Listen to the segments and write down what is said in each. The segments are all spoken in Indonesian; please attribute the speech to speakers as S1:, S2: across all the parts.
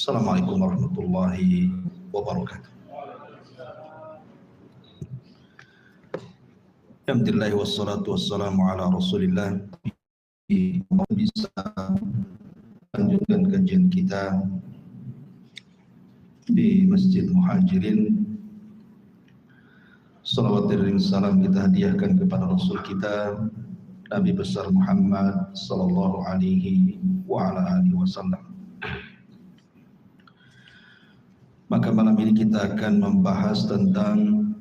S1: Assalamualaikum warahmatullahi wabarakatuh. Alhamdulillah wassalatu wassalamu ala Rasulillah. Bisa lanjutkan kajian kita di Masjid Muhajirin. Salawat dan salam kita hadiahkan kepada Rasul kita Nabi besar Muhammad sallallahu alaihi wa ala alihi wasallam. Maka malam ini kita akan membahas tentang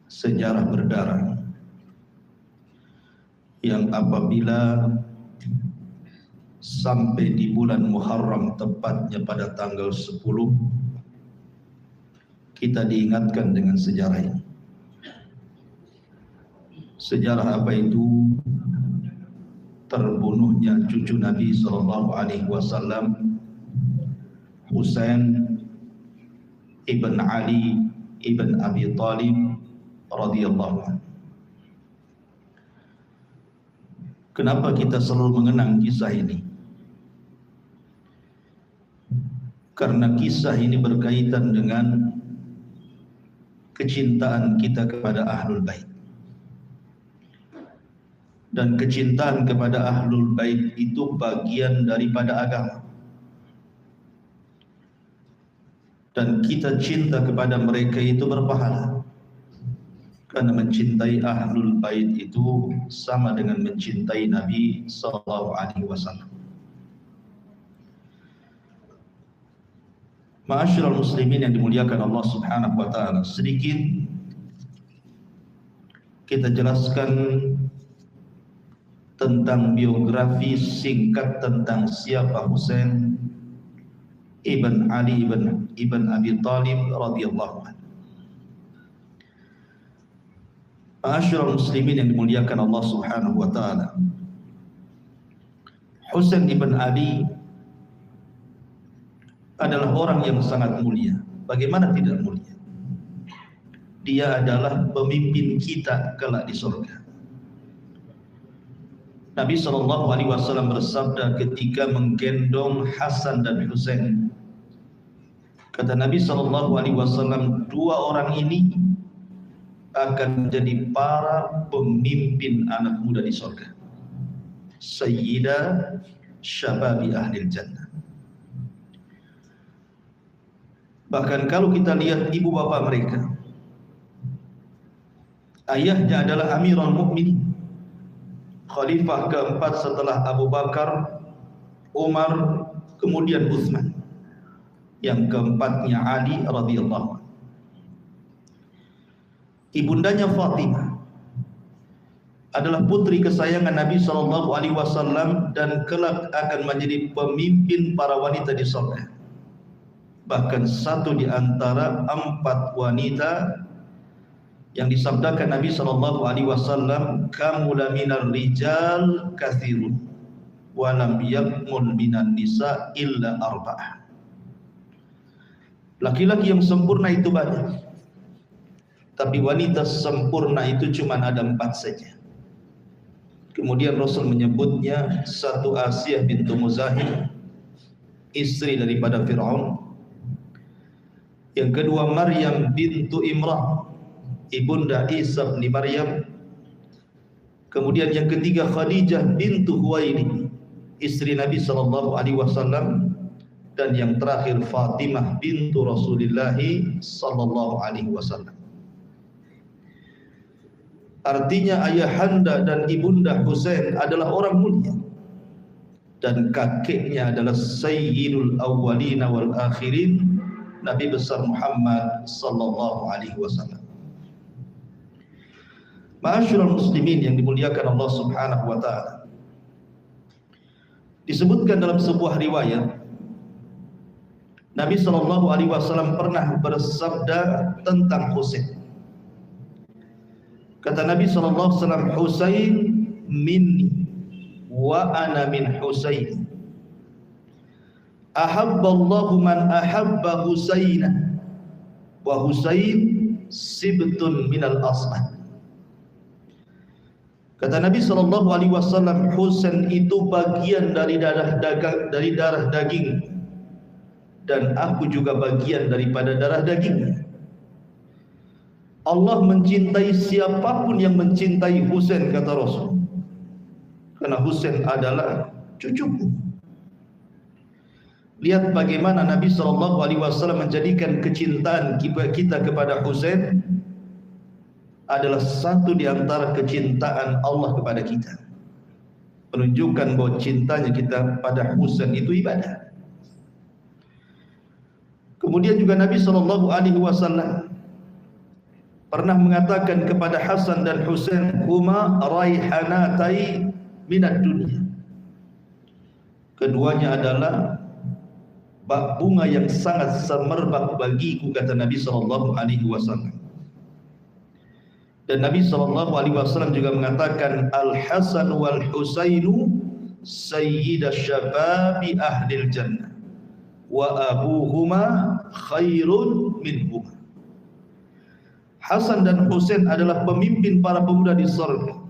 S1: sejarah berdarah yang apabila sampai di bulan Muharram, tepatnya pada tanggal 10, kita diingatkan dengan sejarah ini. Sejarah apa itu? Terbunuhnya cucu Nabi SAW, Husain ibn Ali ibn Abi Thalib radhiyallahu anhu. Kenapa kita selalu mengenang kisah ini? Karena kisah ini berkaitan dengan kecintaan kita kepada Ahlul Bait. Dan kecintaan kepada Ahlul Bait itu bagian daripada agama. Dan kita cinta kepada mereka itu berpahala. Karena mencintai Ahlul Bait itu sama dengan mencintai Nabi sallallahu alaihi wasallam. Ma'asyiral muslimin yang dimuliakan Allah Subhanahu wa taala, sedikit kita jelaskan tentang biografi singkat tentang siapa Husain ibn Ali ibn Abi Thalib radhiyallahu anhu. Ma'asyiral muslimin yang dimuliakan Allah Subhanahu wa taala, Husain ibn Ali adalah orang yang sangat mulia. Bagaimana tidak mulia? Dia adalah pemimpin kita kelak di surga. Nabi SAW bersabda ketika menggendong Hasan dan Husain. Kata Nabi SAW, dua orang ini akan menjadi para pemimpin anak muda di surga. Sayyida syababi ahlil jannah. Bahkan kalau kita lihat ibu bapa mereka, ayahnya adalah Amirul Mukminin, khalifah keempat setelah Abu Bakar, Umar, kemudian Utsman. Yang keempatnya Ali radhiyallahu anhu. Ibundanya Fatimah adalah putri kesayangan Nabi SAW dan kelak akan menjadi pemimpin para wanita di surga. Bahkan satu di antara 4 wanita yang disabdakan Nabi SAW, kamula minar rijal kathirun wa lam yakmul minan nisa illa arba'ah. Laki-laki yang sempurna itu banyak, tapi wanita sempurna itu cuma ada 4 saja. Kemudian Rasul menyebutnya, satu Asiyah bintu Muzahim, istri daripada Fir'aun. Yang kedua Maryam bintu Imran, ibunda Isa bin Maryam. Kemudian yang ketiga Khadijah bintu Huwailid, istri Nabi SAW. Dan yang terakhir Fatimah bintu Rasulullah SAW. Artinya ayahanda dan ibunda Husain adalah orang mulia, dan kakeknya adalah Sayyidul Awwalin wal Akhirin, Nabi besar Muhammad sallallahu alaihi wasallam. Ma'asyiral muslimin yang dimuliakan Allah Subhanahu wa taala, disebutkan dalam sebuah riwayat Nabi sallallahu alaihi wasallam pernah bersabda tentang Husain. Kata Nabi sallallahu alaihi wasallam, Husain minni wa ana min Husain. Ahabballahu man ahabba Husaina wa Husain sibtun minal asman. Kata Nabi SAW, Husain itu bagian dari darah daging dan aku juga bagian daripada darah dagingnya. Allah mencintai siapapun yang mencintai Husain, kata Rasul, karena Husain adalah cucuku. Lihat bagaimana Nabi SAW menjadikan kecintaan kita kepada Husain adalah satu di antara kecintaan Allah kepada kita. Menunjukkan bahwa cintanya kita pada Husain itu ibadah. Kemudian juga Nabi SAW pernah mengatakan kepada Hasan dan Husain, huma raihanatai minad dunia. Keduanya adalah bak bunga yang sangat semerbak bagiku, kata Nabi SAW. Dan Nabi SAW juga mengatakan, Al-Hasan wal Husainu sayyida syababi ahlil jannah wa abuhuma khairun minhuma. Hasan dan Husain adalah pemimpin para pemuda di surga,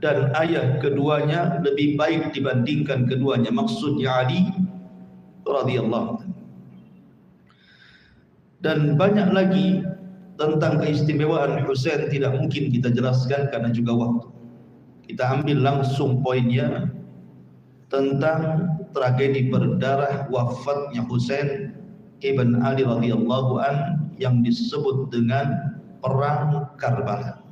S1: dan ayah keduanya lebih baik dibandingkan keduanya, maksudnya Ali radhiyallahu anhu. Dan banyak lagi tentang keistimewaan Husain tidak mungkin kita jelaskan karena juga waktu. Kita ambil langsung poinnya tentang tragedi berdarah wafatnya Husain ibn Ali radhiyallahu an yang disebut dengan perang Karbala,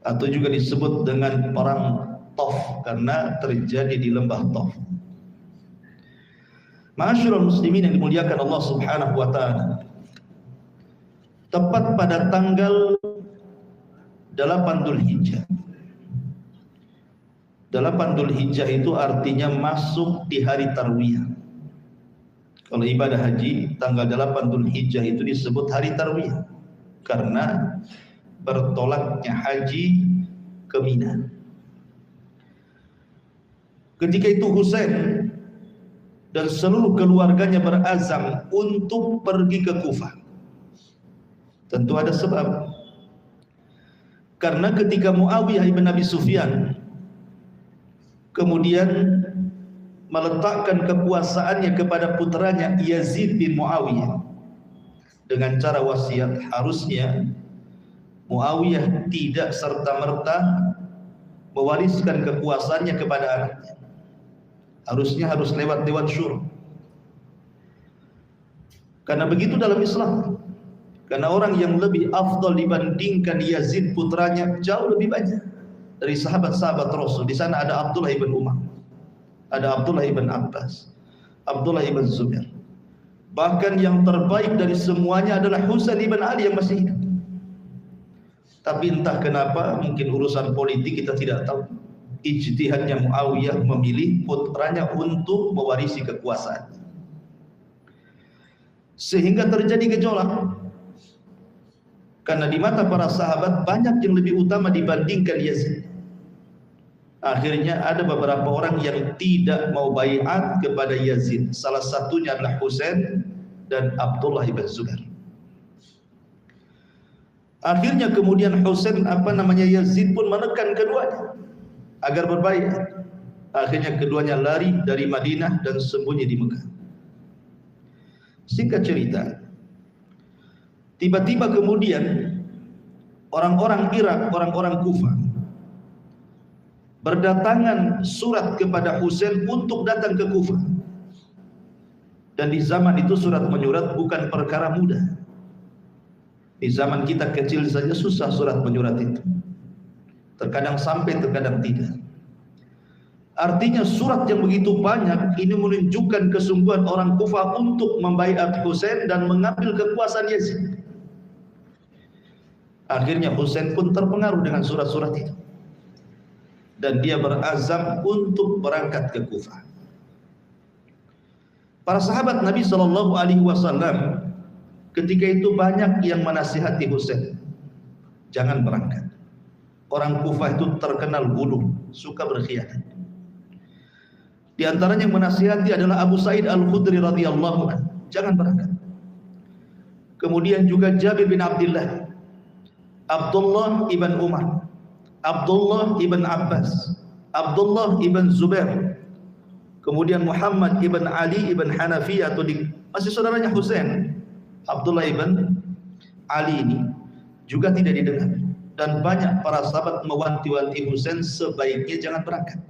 S1: atau juga disebut dengan perang Tof karena terjadi di lembah Tof. Ma'asyiral muslimin yang dimuliakan Allah Subhanahu wa taala, tepat pada tanggal 8 Dzulhijjah. 8 Dzulhijjah itu artinya masuk di hari Tarwiyah. Kalau ibadah haji tanggal 8 Dzulhijjah itu disebut hari Tarwiyah karena bertolaknya haji ke Mina. Ketika itu Husain dan seluruh keluarganya berazam untuk pergi ke Kufah. Tentu ada sebab. Karena ketika Muawiyah ibn Abi Sufyan kemudian meletakkan kekuasaannya kepada putranya Yazid bin Muawiyah dengan cara wasiat, harusnya Muawiyah tidak serta-merta mewariskan kekuasaannya kepada anaknya. Harusnya harus lewat syura. Karena begitu dalam Islam. Karena orang yang lebih afdal dibandingkan Yazid putranya jauh lebih banyak dari sahabat-sahabat Rasul. Di sana ada Abdullah ibn Umar, ada Abdullah ibn Abbas, Abdullah ibn Zubair. Bahkan yang terbaik dari semuanya adalah Husain ibn Ali yang masih hidup. Tapi entah kenapa, mungkin urusan politik kita tidak tahu, ijtihadnya Muawiyah memilih putranya untuk mewarisi kekuasaan, sehingga terjadi gejolak. Karena di mata para sahabat banyak yang lebih utama dibandingkan Yazid. Akhirnya ada beberapa orang yang tidak mau baiat kepada Yazid. Salah satunya adalah Husain dan Abdullah ibn Zubair. Akhirnya kemudian Yazid pun menekan keduanya agar berbaiat. Akhirnya keduanya lari dari Madinah dan sembunyi di Mekah. Singkat cerita, tiba-tiba kemudian orang-orang Irak, orang-orang Kufah berdatangan surat kepada Husain untuk datang ke Kufah. Dan di zaman itu surat menyurat bukan perkara mudah. Di zaman kita kecil saja susah surat menyurat itu. Terkadang sampai, terkadang tidak. Artinya surat yang begitu banyak ini menunjukkan kesungguhan orang Kufah untuk membaiat Husain dan mengambil kekuasaan Yazid. Akhirnya Husain pun terpengaruh dengan surat-surat itu, dan dia berazam untuk berangkat ke Kufah. Para sahabat Nabi SAW ketika itu banyak yang menasihati Husain, jangan berangkat. Orang Kufah itu terkenal gulu, suka berkhianat. Di antaranya yang menasihati adalah Abu Sa'id Al-Khudri radhiyallahu anhu, jangan berangkat. Kemudian juga Jabir bin Abdullah, Abdullah ibn Umar, Abdullah ibn Abbas, Abdullah ibn Zubair, Kemudian Muhammad ibn Ali ibn Hanafi atau masih saudaranya Husain, Abdullah ibn Ali ini juga tidak didengar. Dan banyak para sahabat mewanti-wanti Husain sebaiknya jangan berangkat.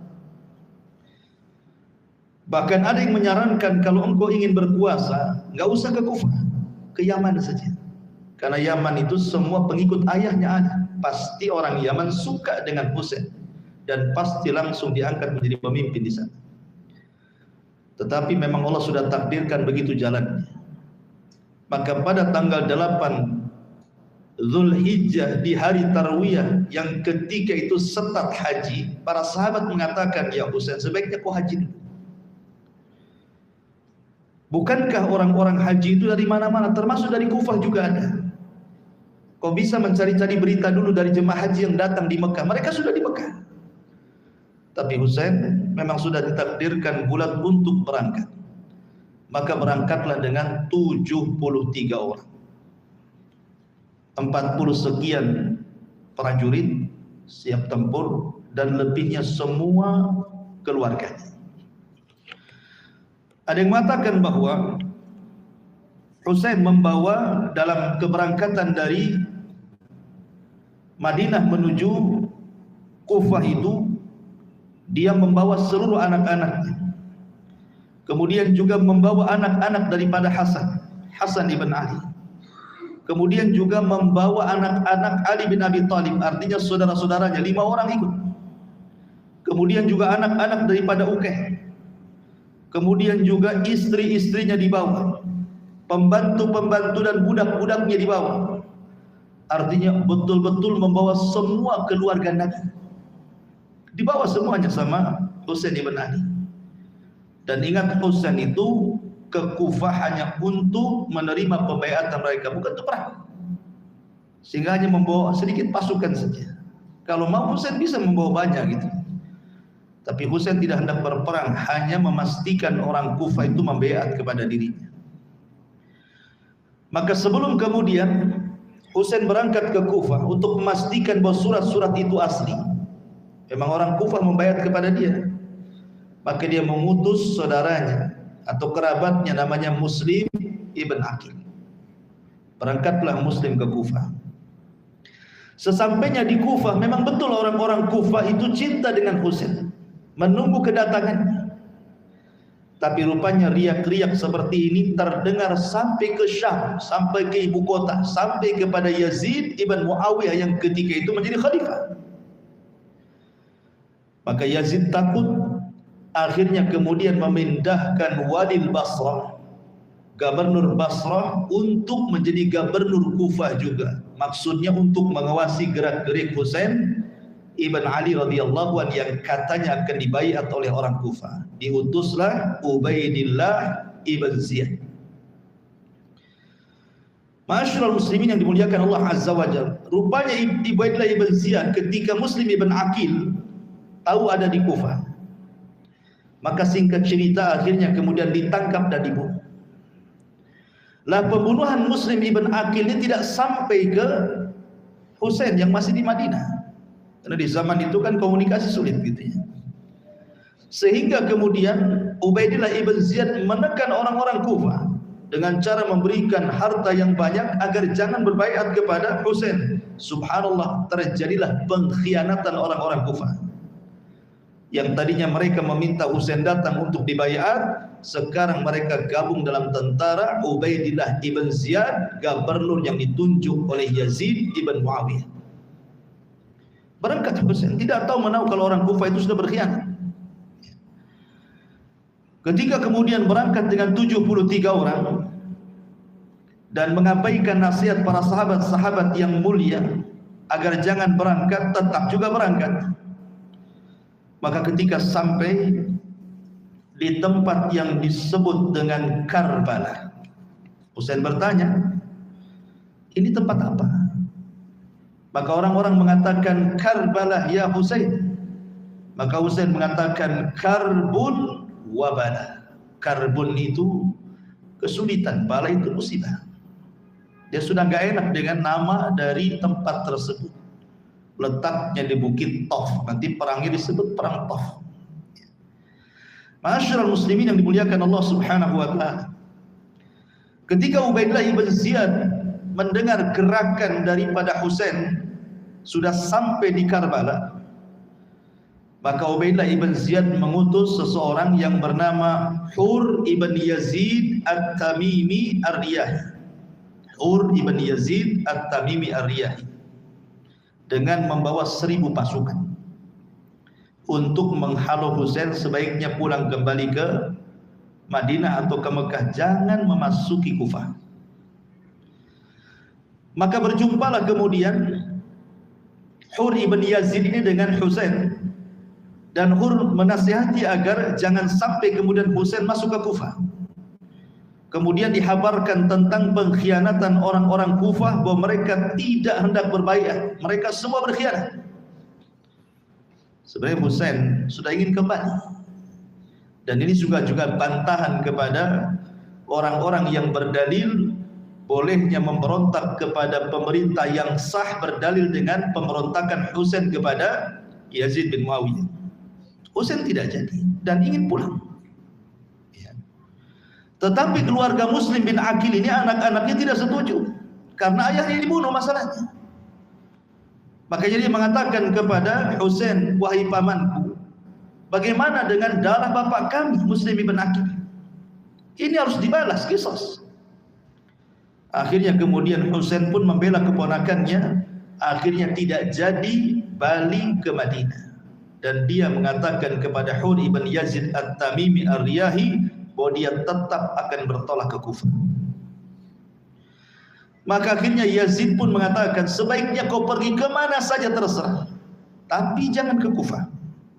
S1: Bahkan ada yang menyarankan kalau engkau ingin berpuasa, nggak usah ke Kufah, ke Yaman saja. Karena Yaman itu semua pengikut ayahnya ada. Pasti orang Yaman suka dengan Husain dan pasti langsung diangkat menjadi pemimpin di sana. Tetapi memang Allah sudah takdirkan begitu jalannya. Maka pada tanggal 8 Zulhijjah di hari Tarwiyah yang ketika itu setat haji, para sahabat mengatakan, ya Husain, sebaiknya kau haji dulu. Bukankah orang-orang haji itu dari mana-mana, termasuk dari Kufah juga ada. Kau bisa mencari-cari berita dulu dari jemaah haji yang datang di Mekah. Mereka sudah di Mekah. Tapi Husain memang sudah ditakdirkan bulat untuk berangkat. Maka berangkatlah dengan 73 orang. 40 sekian prajurit siap tempur dan lebihnya semua keluarganya. Ada yang mengatakan bahwa Husain membawa dalam keberangkatan dari Madinah menuju Kufah itu, dia membawa seluruh anak-anaknya. Kemudian juga membawa anak-anak daripada Hasan ibn Ali. Kemudian juga membawa anak-anak Ali bin Abi Thalib, artinya saudara-saudaranya, 5 orang ikut. Kemudian juga anak-anak daripada Uqayh. Kemudian juga istri-istrinya dibawa, pembantu-pembantu dan budak-budaknya dibawa. Artinya betul-betul membawa semua keluarga Nabi. Dibawa semuanya sama Husain ibn Ali. Dan ingat, Husain itu ke Kufah hanya untuk menerima pembaiatan mereka, bukan untuk perang. Sehingga hanya membawa sedikit pasukan saja. Kalau mau Husain bisa membawa banyak gitu. Tapi Husain tidak hendak berperang, hanya memastikan orang Kufah itu membaiat kepada dirinya. Maka sebelum kemudian Husain berangkat ke Kufah untuk memastikan bahwa surat-surat itu asli, memang orang Kufah membaiat kepada dia, maka dia mengutus saudaranya atau kerabatnya namanya Muslim ibn Aqil. Berangkatlah Muslim ke Kufah. Sesampainya di Kufah, memang betul orang-orang Kufah itu cinta dengan Husain, menunggu kedatangannya. Tapi rupanya riak-riak seperti ini terdengar sampai ke Syam, sampai ke ibu kota, sampai kepada Yazid ibn Muawiyah yang ketika itu menjadi khalifah. Maka Yazid takut, akhirnya kemudian memindahkan Walil Basrah, Gubernur Basrah, untuk menjadi Gubernur Kufah juga. Maksudnya untuk mengawasi gerak-gerik Husain ibn Ali radhiyallahu anhu yang katanya akan dibaiat oleh orang Kufah. Diutuslah Ubaidillah ibn Ziyad. Ma'asyiral muslimin yang dimuliakan Allah Azza wa Jalla, rupanya Ubaidillah ibn Ziyad ketika Muslim ibn Aqil tahu ada di Kufah, maka singkat cerita akhirnya kemudian ditangkap dan dibunuh. Lah pembunuhan Muslim ibn Aqil ini tidak sampai ke Husain yang masih di Madinah. Karena di zaman itu kan komunikasi sulit gitu ya. Sehingga kemudian Ubaidillah ibn Ziyad menekan orang-orang Kufah dengan cara memberikan harta yang banyak agar jangan berbaiat kepada Husain. Subhanallah, terjadilah pengkhianatan orang-orang Kufah. Yang tadinya mereka meminta Husain datang untuk dibaiat, sekarang mereka gabung dalam tentara Ubaidillah ibn Ziyad, gubernur yang ditunjuk oleh Yazid ibn Muawiyah. Berangkat Husain, tidak tahu menahu kalau orang Kufah itu sudah berkhianat. Ketika kemudian berangkat dengan 73 orang dan mengabaikan nasihat para sahabat-sahabat yang mulia agar jangan berangkat, tetap juga berangkat. Maka ketika sampai di tempat yang disebut dengan Karbala, Husain bertanya, ini tempat apa? Maka orang-orang mengatakan, Karbala ya Husain. Maka Husain mengatakan, Karbun wa bala. Karbun itu kesulitan, bala itu musibah. Dia sudah gak enak dengan nama dari tempat tersebut. Letaknya di Bukit Tof, nanti perangnya disebut perang Tof. Ma'asyiral muslimin yang dimuliakan Allah Subhanahu wa taala. Ketika Ubaidillah ibn Ziyad mendengar gerakan daripada Husain sudah sampai di Karbala, maka Ubaidillah ibn Ziyad mengutus seseorang yang bernama Hur ibn Yazid At-Tamimi Ar-Riyahi. Hur ibn Yazid At-Tamimi Ar-Riyahi dengan membawa 1000 pasukan untuk menghalau Husain sebaiknya pulang kembali ke Madinah atau ke Mekah, jangan memasuki Kufah. Maka berjumpalah kemudian Hur ibn Yazid ini dengan Husain, dan Hur menasihati agar jangan sampai kemudian Husain masuk ke Kufah. Kemudian dihabarkan tentang pengkhianatan orang-orang Kufah, bahwa mereka tidak hendak berbaiat, mereka semua berkhianat. Sebenarnya Husain sudah ingin kembali. Dan ini juga bantahan kepada orang-orang yang berdalil bolehnya memberontak kepada pemerintah yang sah berdalil dengan pemberontakan Husain kepada Yazid bin Muawiyah. Husain tidak jadi dan ingin pulang. Ya. Tetapi keluarga Muslim bin Aqil ini, anak-anaknya tidak setuju karena ayahnya dibunuh masalahnya. Maka jadi mengatakan kepada Husain, wahai pamanku, bagaimana dengan darah bapak kami Muslim bin Aqil? Ini harus dibalas, qisas. Akhirnya kemudian Husain pun membela keponakannya, akhirnya tidak jadi balik ke Madinah. Dan dia mengatakan kepada Hur ibn Yazid At-Tamimi Ar-Riyahi bahwa dia tetap akan bertolak ke Kufah. Maka akhirnya Yazid pun mengatakan, sebaiknya kau pergi kemana saja terserah, tapi jangan ke Kufah.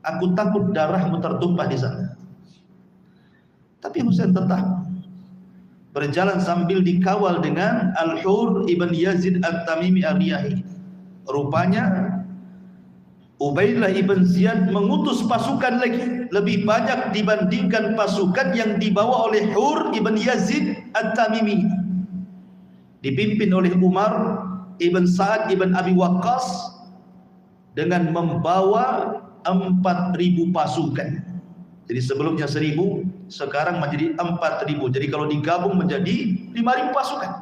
S1: Aku takut darahmu tertumpah di sana. Tapi Husain tetap berjalan sambil dikawal dengan Al-Hur ibn Yazid At-Tamimi Ar-Riyahi. Rupanya Ubaidillah ibn Ziyad mengutus pasukan lagi lebih banyak dibandingkan pasukan yang dibawa oleh Hur ibn Yazid At-Tamimi, dipimpin oleh Umar ibn Sa'ad ibn Abi Waqqas dengan membawa 4.000 pasukan. Jadi sebelumnya 1.000, sekarang menjadi 4.000. Jadi kalau digabung menjadi 5.000 pasukan.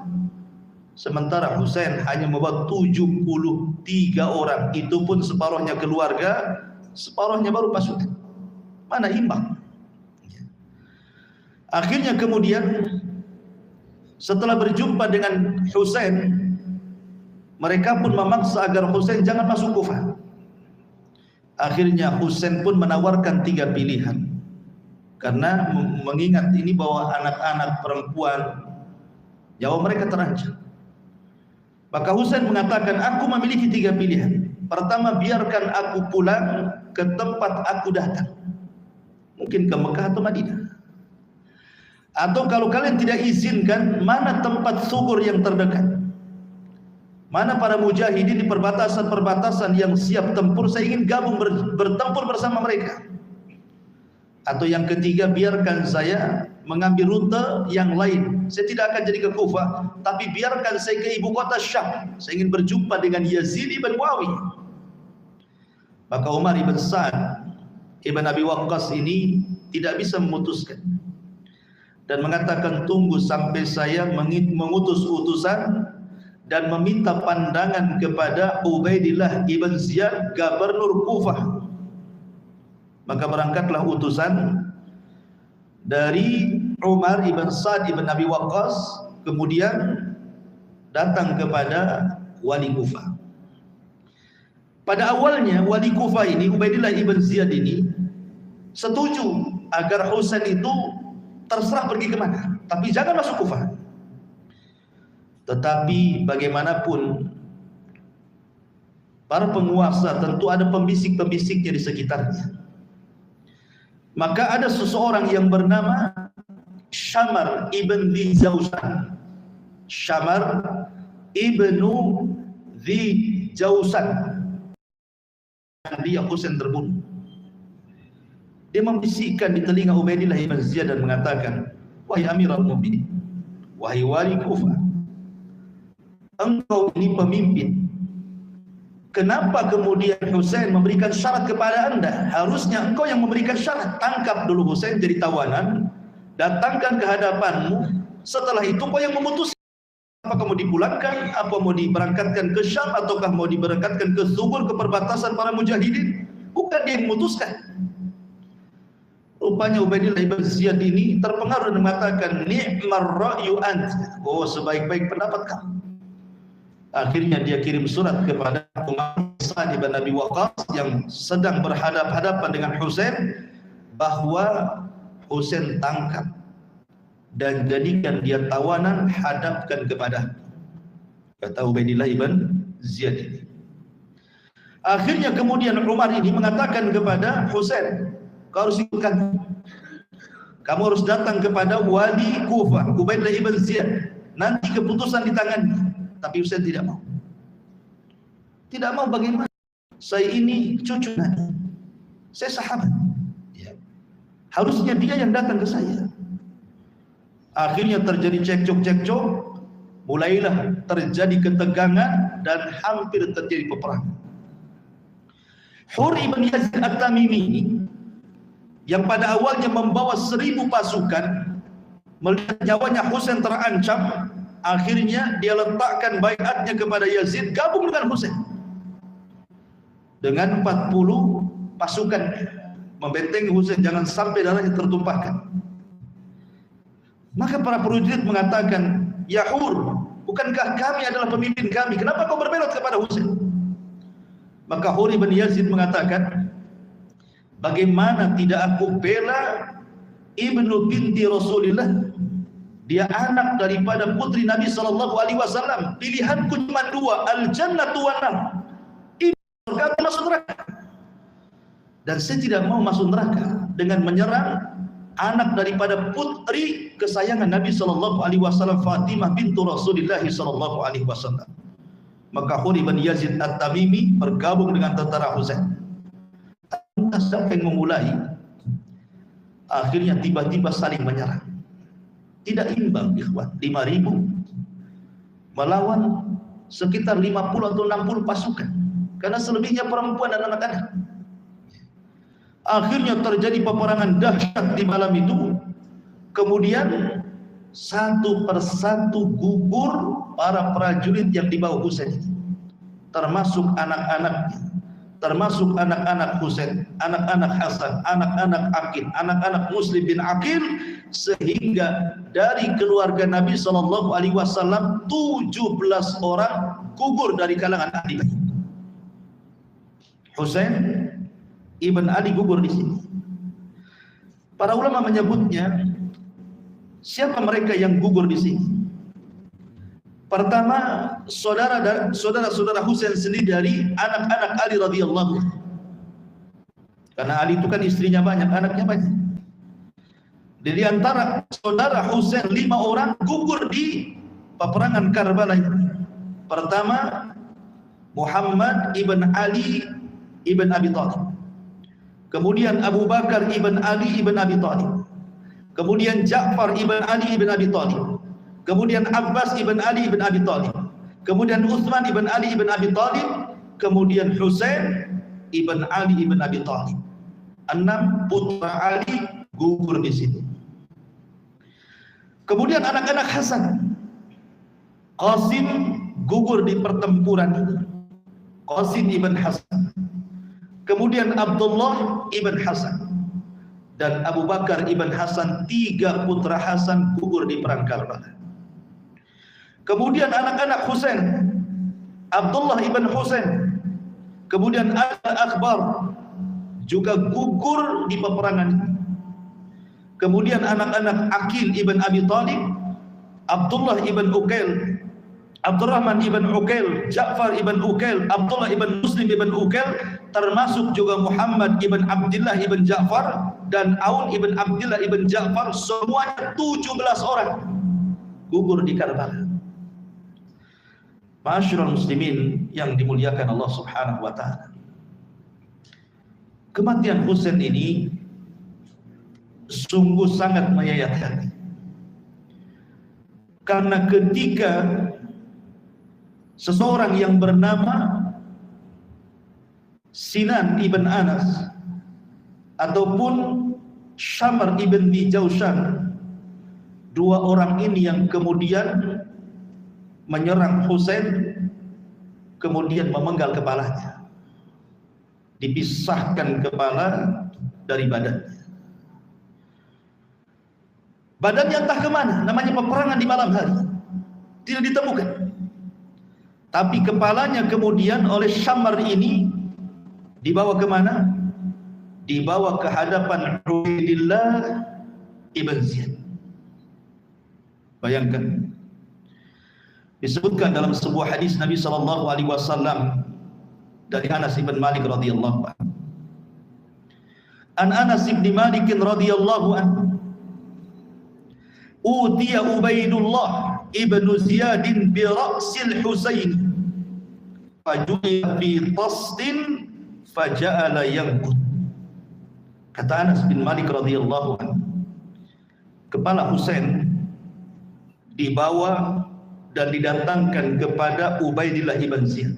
S1: Sementara Husain hanya membawa 73 orang. Itu pun separuhnya keluarga, separuhnya baru pasukan. Mana imbang? Akhirnya kemudian setelah berjumpa dengan Husain, mereka pun memaksa agar Husain jangan masuk Kufah. Akhirnya Husain pun menawarkan 3 pilihan. Karena mengingat ini bahwa anak-anak perempuan nyawa mereka terancam. Maka Husain mengatakan, aku memiliki 3 pilihan. Pertama, biarkan aku pulang ke tempat aku datang. Mungkin ke Mekah atau Madinah. Atau kalau kalian tidak izinkan, mana tempat sugur yang terdekat? Mana para mujahidin di perbatasan-perbatasan yang siap tempur, saya ingin gabung bertempur bersama mereka. Atau yang ketiga, biarkan saya mengambil rute yang lain. Saya tidak akan jadi ke Kufah, tapi biarkan saya ke ibu kota Syam. Saya ingin berjumpa dengan Yazid ibn Muawiyah. Maka Umar ibn Sa'ad ibn Abi Waqqas ini tidak bisa memutuskan dan mengatakan, tunggu sampai saya mengutus utusan dan meminta pandangan kepada Ubaidillah ibn Ziyad, gubernur Kufah. Maka berangkatlah utusan dari Umar ibn Sa'ad ibn Abi Waqqas, kemudian datang kepada wali Kufah. Pada awalnya wali Kufah ini, Ubaidillah ibn Ziyad ini, setuju agar Husain itu terserah pergi kemana, tapi jangan masuk Kufah. Tetapi bagaimanapun para penguasa tentu ada pembisik-pembisiknya di sekitarnya. Maka ada seseorang yang bernama Syamar ibn Dhi Jausan. Syamar ibnu Dhi Jausan. Dia Husain terbunuh. Dia membisikkan di telinga Ubaidillah ibn Ziyad dan mengatakan, wahai Amirul Mukminin, wahai wali Kufah, engkau ini pemimpin. kenapa kemudian Husain memberikan syarat kepada anda? Harusnya engkau yang memberikan syarat. Tangkap dulu Husain jadi tawanan, datangkan ke hadapanmu, setelah itu kau yang memutuskan apakah mau dipulangkan, apa mau diberangkatkan ke Syam, ataukah mau diberangkatkan ke Zuhur, ke perbatasan para mujahidin. Bukan dia yang memutuskan. Rupanya Ubaidillah ibn Ziyad ini terpengaruh dan mengatakan, ni'mar ra'yu ant. Oh, sebaik-baik pendapat kamu. Akhirnya dia kirim surat kepada Sa'd ibn Abi Waqqas yang sedang berhadap-hadapan dengan Husain, bahwa Husain tangkap dan jadikan dia tawanan, hadapkan kepada, kata Ubaidillah ibn Ziyad ini. Akhirnya kemudian Umar ini mengatakan kepada Husain, kau harus ikutkan, kamu harus datang kepada wali Kufah, Ubaidillah ibn Ziyad, nanti keputusan di tangannya. Tapi Husain tidak mau. Tidak mau. Bagaimana? Saya ini cucu Nabi, saya sahabat ya. Harusnya dia yang datang ke saya. Akhirnya terjadi cekcok, mulailah terjadi ketegangan dan hampir terjadi peperangan. Hur ibn Yazid At-Tamimi yang pada awalnya membawa 1000 pasukan, melihat nyawanya Husain terancam, akhirnya dia letakkan baiatnya kepada Yazid, gabung dengan Husain dengan 40 pasukan, membentengi Husain jangan sampai darahnya tertumpahkan. Maka para prajurit mengatakan, ya Hur, bukankah kami adalah pemimpin kami, kenapa kau berbelot kepada Husain? Maka Hur ibn Yazid mengatakan, bagaimana tidak aku bela ibnu binti Rasulillah, dia anak daripada putri Nabi SAW. Pilihanku cuma 2, al-jannatu wan nar, surga atau masuk neraka. Dan saya tidak mau masuk neraka dengan menyerang anak daripada putri kesayangan Nabi SAW, Fatimah bintu Rasulullah SAW. Maka Hur ibn Yazid At-Tamimi bergabung dengan tentara Husain. Siapa yang memulai? Akhirnya tiba-tiba saling menyerang. Tidak imbang, ikhwan. 5.000 melawan sekitar 50 atau 60 pasukan, karena selebihnya perempuan dan anak-anak. Akhirnya terjadi peperangan dahsyat di malam itu. Kemudian satu persatu gugur para prajurit yang dibawa Husain, termasuk anak-anaknya, termasuk anak-anak Husain, anak-anak Hasan, anak-anak Aqil, anak-anak Muslim bin Aqil, sehingga dari keluarga Nabi SAW 17 orang gugur dari kalangan ahli bait. Husain ibn Ali gugur di sini. Para ulama menyebutnya, siapa mereka yang gugur di sini? Pertama, saudara-saudara Husain sendiri dari anak-anak Ali radhiyallahu anhu. Karena Ali itu kan istrinya banyak, anaknya banyak. Dari antara saudara Husain 5 orang gugur di peperangan Karbala. Pertama, Muhammad ibn Ali ibn Abi Thalib. Kemudian Abu Bakar ibn Ali ibn Abi Thalib. Kemudian Ja'far ibn Ali ibn Abi Thalib. Kemudian Abbas ibn Ali ibn Abi Thalib. Kemudian Utsman ibn Ali ibn Abi Thalib. Kemudian Husain ibn Ali ibn Abi Thalib. 6 putra Ali gugur di sini. Kemudian anak-anak Hasan, Qasim gugur di pertempuran ini. Qasim ibn Hasan. Kemudian Abdullah ibn Hasan dan Abu Bakar ibn Hasan, 3 putra Hasan gugur di perang Karbala. Kemudian anak-anak Husain, Abdullah ibn Husain, kemudian Al-Akbar juga gugur di peperangan ini. Kemudian anak-anak Aqil ibn Abi Thalib, Abdullah ibn Uqail, Abdurrahman ibn Uqail, Ja'far ibn Uqail, Abdullah ibn Muslim ibn Uqail, termasuk juga Muhammad ibn Abdullah ibn Ja'far dan Aun ibn Abdullah ibn Ja'far, semuanya 17 orang gugur di Karbala. Ma'asyiral muslimin yang dimuliakan Allah Subhanahu wa taala. Kematian Husain ini sungguh sangat menyayat hati. Karena ketika seseorang yang bernama Sinan ibn Anas ataupun Syamr ibn Jaushan, dua orang ini yang kemudian menyerang Husain, kemudian memenggal kepalanya, dipisahkan kepala dari badannya. Badannya entah kemana, namanya peperangan di malam hari, tidak ditemukan. Tapi kepalanya kemudian oleh Syamr ini dibawa kemana? Dibawa ke hadapan Ubaidillah ibn Ziyad. Bayangkan, disebutkan dalam sebuah hadis Nabi SAW dari Anas bin Malik radhiyallahu anhu. An Anas bin Malik radhiyallahu anhu, utiya Ubaidullah ibn Ziyad bi ra'sil Husain faju'a fi tasdin faja'ala yanqut. Kata Anas bin Malik radhiyallahu anhu, kepala Husain dibawa dan didatangkan kepada Ubaidillah ibn Ziyad.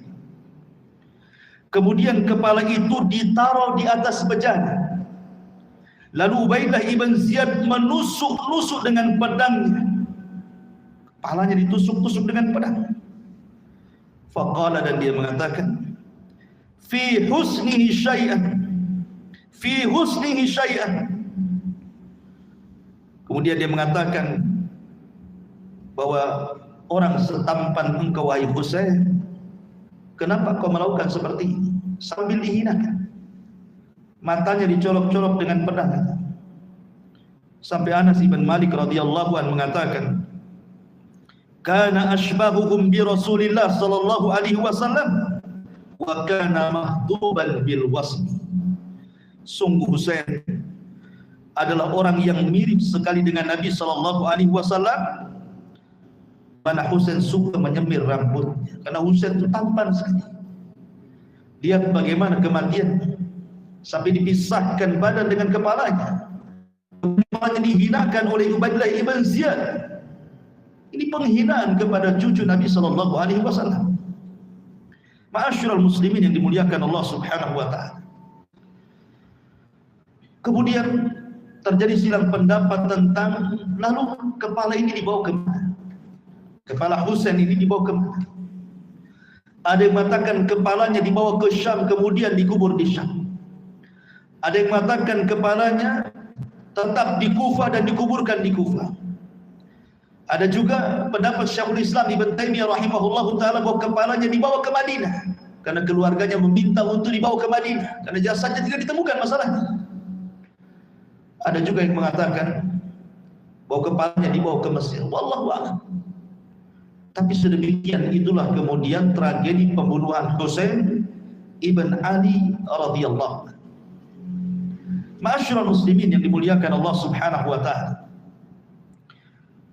S1: Kemudian kepala itu ditaruh di atas bejana. Lalu Ubaidillah ibn Ziyad menusuk-nusuk dengan pedangnya. Kepalanya ditusuk-tusuk dengan pedang. Faqala, dan dia mengatakan, fi husnihi syai'an, fi husnihi syai'an. Kemudian dia mengatakan bahwa orang setampan engkau wahai Husain, kenapa kau melakukan seperti ini? Sambil dihinakan, matanya dicolok-colok dengan pedang. Sampai Anas bin Malik radhiyallahu anhu mengatakan, kana ashbahuhum bi Rasulillah sallallahu alaihi wasallam wa kana mahduban bil wasmi. Sungguh Husain adalah orang yang mirip sekali dengan Nabi sallallahu alaihi wasallam. Mana Husain suka menyemir rambutnya, karena Husain itu tampan sekali. Lihat bagaimana kematian, sampai dipisahkan badan dengan kepalanya. Kepalanya dihinakan oleh Ubaidillah ibn Ziyad. Ini penghinaan kepada cucu Nabi sallallahu alaihi wasallam. Ma'asyiral muslimin yang dimuliakan Allah Subhanahu wa taala. Kemudian terjadi silang pendapat tentang lalu kepala ini dibawa ke mana? Kepala Husain ini dibawa ke mana? Ada yang mengatakan kepalanya dibawa ke Syam, kemudian dikubur di Syam. Ada yang mengatakan kepalanya tetap di Kufah dan dikuburkan di Kufah. Ada juga pendapat Syekhul Islam Ibn Taimiyah rahimahullahu ta'ala bahwa kepalanya dibawa ke Madinah, karena keluarganya meminta untuk dibawa ke Madinah, karena jasadnya tidak ditemukan masalahnya. Ada juga yang mengatakan bahwa kepalanya dibawa ke Mesir. Wallahu a'lam. Tapi sedemikian itulah kemudian tragedi pembunuhan Husain ibn Ali radhiyallahu anhu. Ma'asyiral muslimin yang dimuliakan Allah Subhanahu wa taala.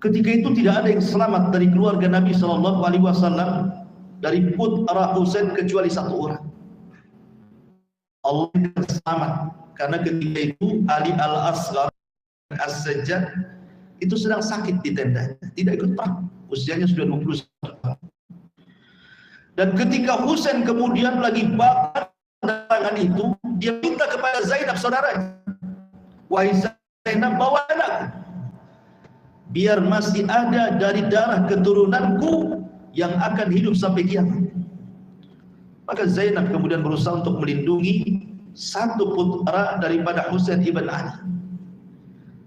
S1: Ketika itu tidak ada yang selamat dari keluarga Nabi sallallahu alaihi wasallam dari putra Husain kecuali satu orang. Allah yang selamat, karena ketika itu Ali al-Asghar As-Sajjad itu sedang sakit di tendanya, tidak ikut perang. Usianya sudah 21 tahun. Dan ketika Husain kemudian lagi bakar tangan itu, dia minta kepada Zainab saudaranya, wahai Zainab, bawa anakku, biar masih ada dari darah keturunanku yang akan hidup sampai kiamat. Maka Zainab kemudian berusaha untuk melindungi satu putra daripada Husain ibn Ali,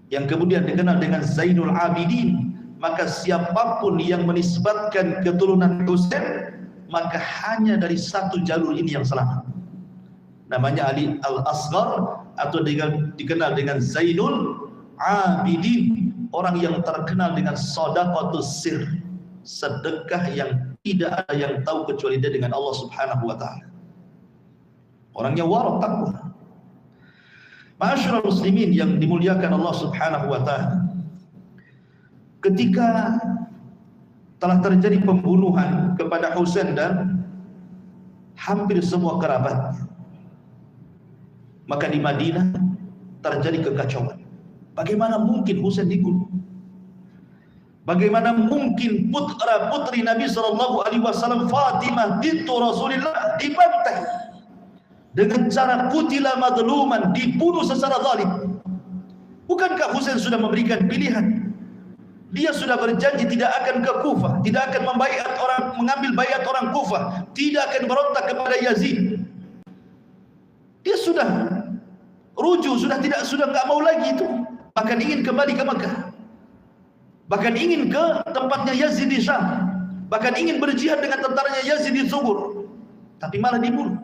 S1: yang kemudian dikenal dengan Zainul Abidin. Maka siapapun yang menisbatkan keturunan Husain, maka hanya dari satu jalur ini yang selamat. Namanya Ali al-Asghar, atau dikenal dengan Zainul Abidin, orang yang terkenal dengan shadaqatus sir, sedekah yang tidak ada yang tahu kecuali dia dengan Allah Subhanahu wa taala. Orangnya warok takwa. Ma'asyiral muslimin yang dimuliakan Allah Subhanahu wa taala. Ketika telah terjadi pembunuhan kepada Husain dan hampir semua kerabatnya, maka di Madinah terjadi kekacauan. Bagaimana mungkin Husain dibunuh? Bagaimana mungkin putra putri Nabi sallallahu alaihi wasallam Fatimah bintu Rasulullah dibantai? dengan cara qutila madluman, dibunuh secara zalim. Bukankah Husain sudah memberikan pilihan? Dia sudah berjanji tidak akan ke Kufah, tidak akan mengambil baiat orang Kufah, tidak akan berontak kepada Yazid. Dia sudah rujuk, sudah enggak mau lagi itu. Bahkan ingin kembali ke Mekah. Bahkan ingin ke tempatnya Yazid di Syam. Bahkan ingin berjihad dengan tentaranya Yazid di Subur. Tapi malah dibunuh.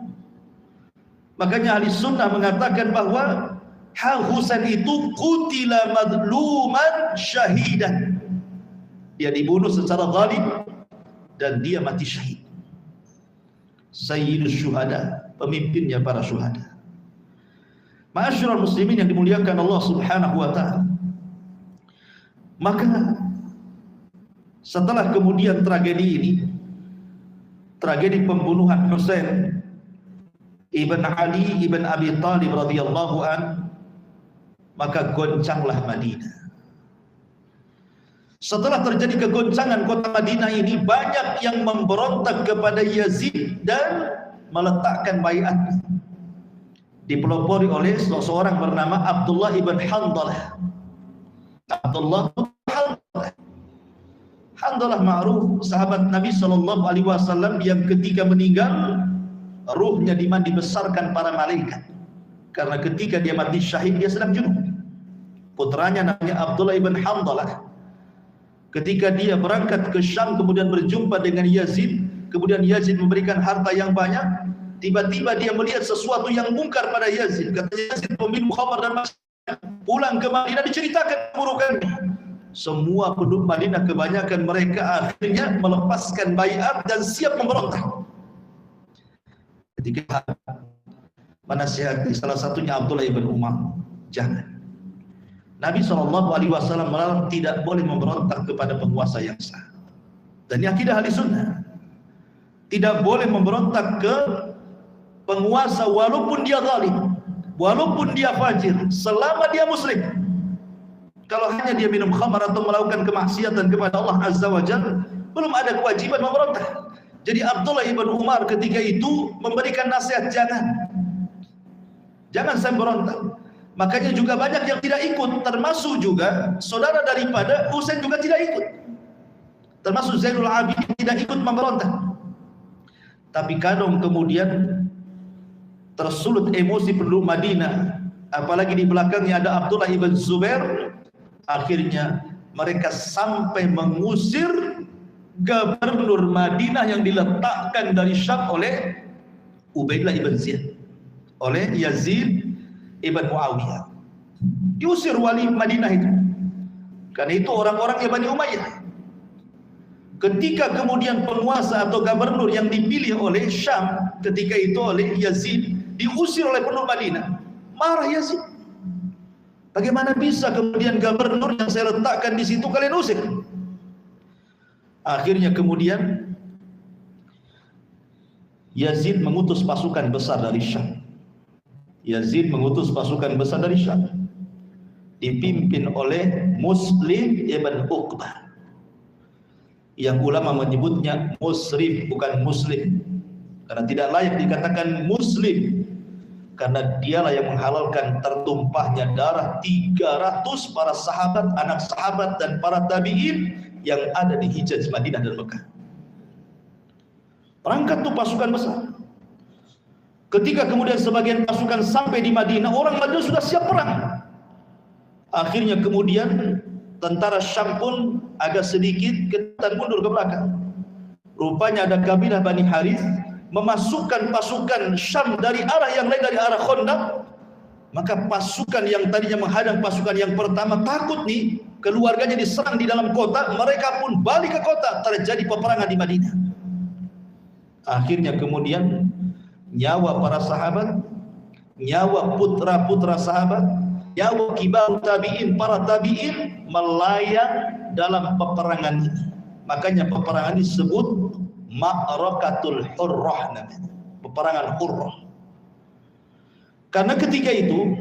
S1: Makanya ahli sunnah mengatakan bahwa Husain itu qutila madluman syahidan. Dia dibunuh secara zalim dan dia mati syahid. Sayyidus syuhada, pemimpinnya para syuhada. Ma'asyiral muslimin yang dimuliakan Allah Subhanahu wa taala. Maka setelah kemudian tragedi ini, tragedi pembunuhan Husain ibn Ali ibn Abi Thalib radhiyallahu an, maka goncanglah Madinah. Setelah terjadi kegoncangan kota Madinah ini, banyak yang memberontak kepada Yazid dan meletakkan baiat. Dipelopori oleh seseorang bernama Abdullah ibn Handalah. Abdullah ibn Handalah. Handalah ma'ruf, sahabat Nabi SAW yang ketika meninggal, ruhnya dibesarkan para malaikat. Karena ketika dia mati syahid, dia sedang junub. Putranya namanya Abdullah ibn Handalah. Ketika dia berangkat ke Syam kemudian berjumpa dengan Yazid, kemudian Yazid memberikan harta yang banyak, tiba-tiba dia melihat sesuatu yang mungkar pada Yazid. Kata Yazid, peminum khamar dan maksiat, pulang ke Madinah diceritakan keburukannya. Semua penduduk Madinah kebanyakan mereka akhirnya melepaskan baiat dan siap memberontak. Ketika menasihati salah satunya Abdullah ibn Umar, jangan. Nabi SAW melarang tidak boleh memberontak kepada penguasa yang sah. Dan ini akidah ahli sunnah. Tidak boleh memberontak ke penguasa walaupun dia zalim, walaupun dia fajir, selama dia muslim. Kalau hanya dia minum khamar atau melakukan kemaksiatan kepada Allah Azza wa Jalla, belum ada kewajiban memberontak. Jadi Abdullah ibn Umar ketika itu memberikan nasihat, jangan saya berontak. Makanya juga banyak yang tidak ikut, termasuk juga saudara daripada Husain juga tidak ikut. Termasuk Zainul Abidin tidak ikut memberontak. Tapi kadang kemudian tersulut emosi penduduk Madinah, apalagi di belakangnya ada Abdullah ibn Zubair, akhirnya mereka sampai mengusir gubernur Madinah yang diletakkan dari Syam oleh Ubaidillah ibn Ziyad, oleh Yazid ibn Muawiyah. Diusir wali Madinah itu. Karena itu orang-orangnya Bani Umayyah. Ketika kemudian penguasa atau gubernur yang dipilih oleh Syam ketika itu oleh Yazid diusir oleh penduduk Madinah, marah Yazid. Bagaimana bisa kemudian gubernur yang saya letakkan di situ kalian usir? Akhirnya kemudian Yazid mengutus pasukan besar dari Syam. Yazid mengutus pasukan besar dari Syam dipimpin oleh Muslim ibn Uqbah, yang ulama menyebutnya Musrif bukan Muslim, karena tidak layak dikatakan Muslim, karena dialah yang menghalalkan tertumpahnya darah 300 para sahabat, anak sahabat dan para tabi'in yang ada di Hijaz, Madinah dan Mekah. Berangkat tuh pasukan besar. Ketika kemudian sebagian pasukan sampai di Madinah, orang Madinah sudah siap perang. Akhirnya kemudian tentara Syam pun agak sedikit ketan mundur ke belakang. Rupanya ada kabilah Bani Harith memasukkan pasukan Syam dari arah yang lain, dari arah Khandaq. Maka pasukan yang tadinya menghadang pasukan yang pertama takut nih, keluarganya diserang di dalam kota, mereka pun balik ke kota, terjadi peperangan di Madinah. Akhirnya kemudian nyawa para sahabat, nyawa putra-putra sahabat, nyawa kibar tabi'in, para tabi'in melayang dalam peperangan ini. Makanya peperangan ini disebut Ma'rakatul Hurrah, peperangan Hurrah. Karena ketika itu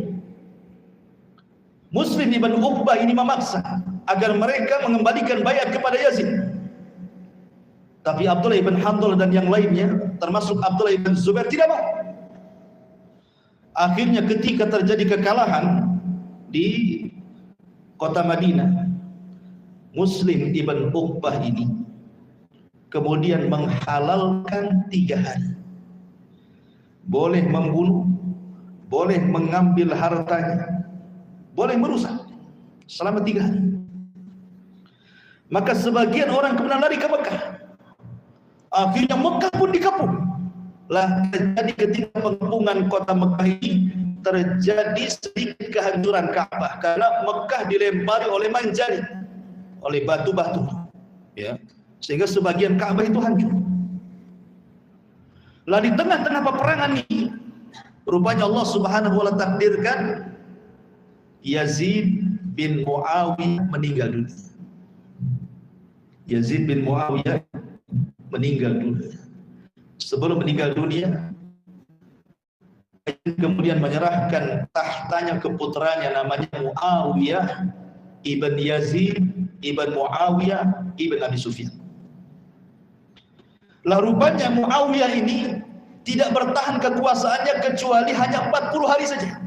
S1: Muslim ibn Uqbah ini memaksa agar mereka mengembalikan baiat kepada Yazid. Tapi Abdullah ibn Handalah dan yang lainnya, termasuk Abdullah ibn Zubair, tidak mau. Akhirnya ketika terjadi kekalahan di kota Madinah, Muslim ibn Uqbah ini kemudian menghalalkan 3 hari. Boleh membunuh, boleh mengambil hartanya, boleh merusak selama 3 hari. Maka sebagian orang kemudian lari ke Mekah. Akhirnya Mekah pun dikepung. Lah terjadi ketika pengepungan kota Mekah ini terjadi sedikit kehancuran Ka'bah karena Mekah dilempari oleh manjani, oleh batu-batu, ya, sehingga sebagian Ka'bah itu hancur. Lah di tengah-tengah peperangan ini, rupanya Allah Subhanahu wa taala takdirkan Yazid bin Muawiyah meninggal dunia. Yazid bin Muawiyah meninggal dunia. Sebelum meninggal dunia, kemudian menyerahkan tahtanya ke putranya namanya Muawiyah ibn Yazid ibn Muawiyah ibn Abi Sufyan. Lah rupanya Muawiyah ini tidak bertahan kekuasaannya kecuali hanya 40 hari saja.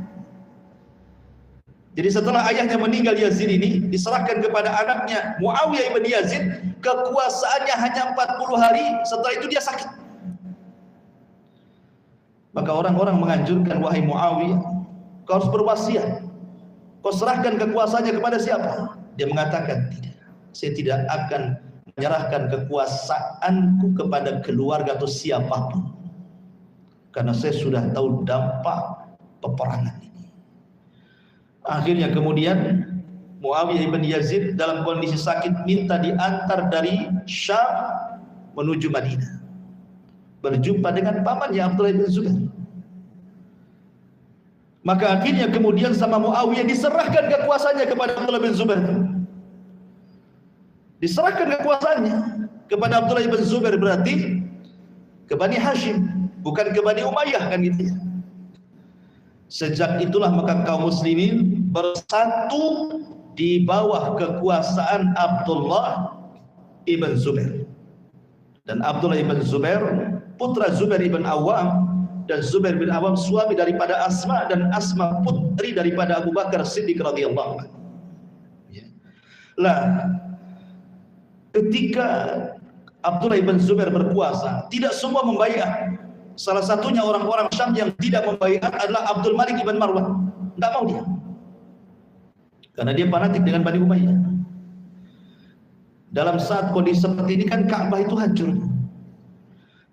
S1: Jadi setelah ayahnya meninggal Yazid ini diserahkan kepada anaknya Muawiyah ibn Yazid, kekuasaannya hanya 40 hari, setelah itu dia sakit. Maka orang-orang menganjurkan, wahai Muawiyah, kau harus berwasiat, kau serahkan kekuasaannya kepada siapa? Dia mengatakan, tidak, saya tidak akan menyerahkan kekuasaanku kepada keluarga atau siapapun, karena saya sudah tahu dampak peperangan ini. Akhirnya kemudian Muawiyah ibn Yazid dalam kondisi sakit minta diantar dari Syam menuju Madinah, berjumpa dengan pamannya Abdullah bin Zubair. Maka akhirnya kemudian sama Muawiyah diserahkan kekuasaannya kepada Abdullah bin Zubair. Diserahkan kekuasaannya kepada Abdullah bin Zubair, berarti ke Bani Hashim, bukan ke Bani Umayyah, kan gitu ya. Sejak itulah maka kaum muslimin bersatu di bawah kekuasaan Abdullah ibn Zubair. Dan Abdullah ibn Zubair putra Zubair ibn Awam, dan Zubair bin Awam suami daripada Asma, dan Asma putri daripada Abu Bakar Siddiq radhiyallahu anhu. Lah ketika Abdullah ibn Zubair berkuasa, tidak semua membaiat. Salah satunya orang-orang Syam yang tidak membaiat adalah Abdul Malik ibn Marwan. Tidak mau dia, karena dia fanatik dengan Bani Umayyah. Dalam saat kondisi seperti ini kan Ka'bah itu hancur.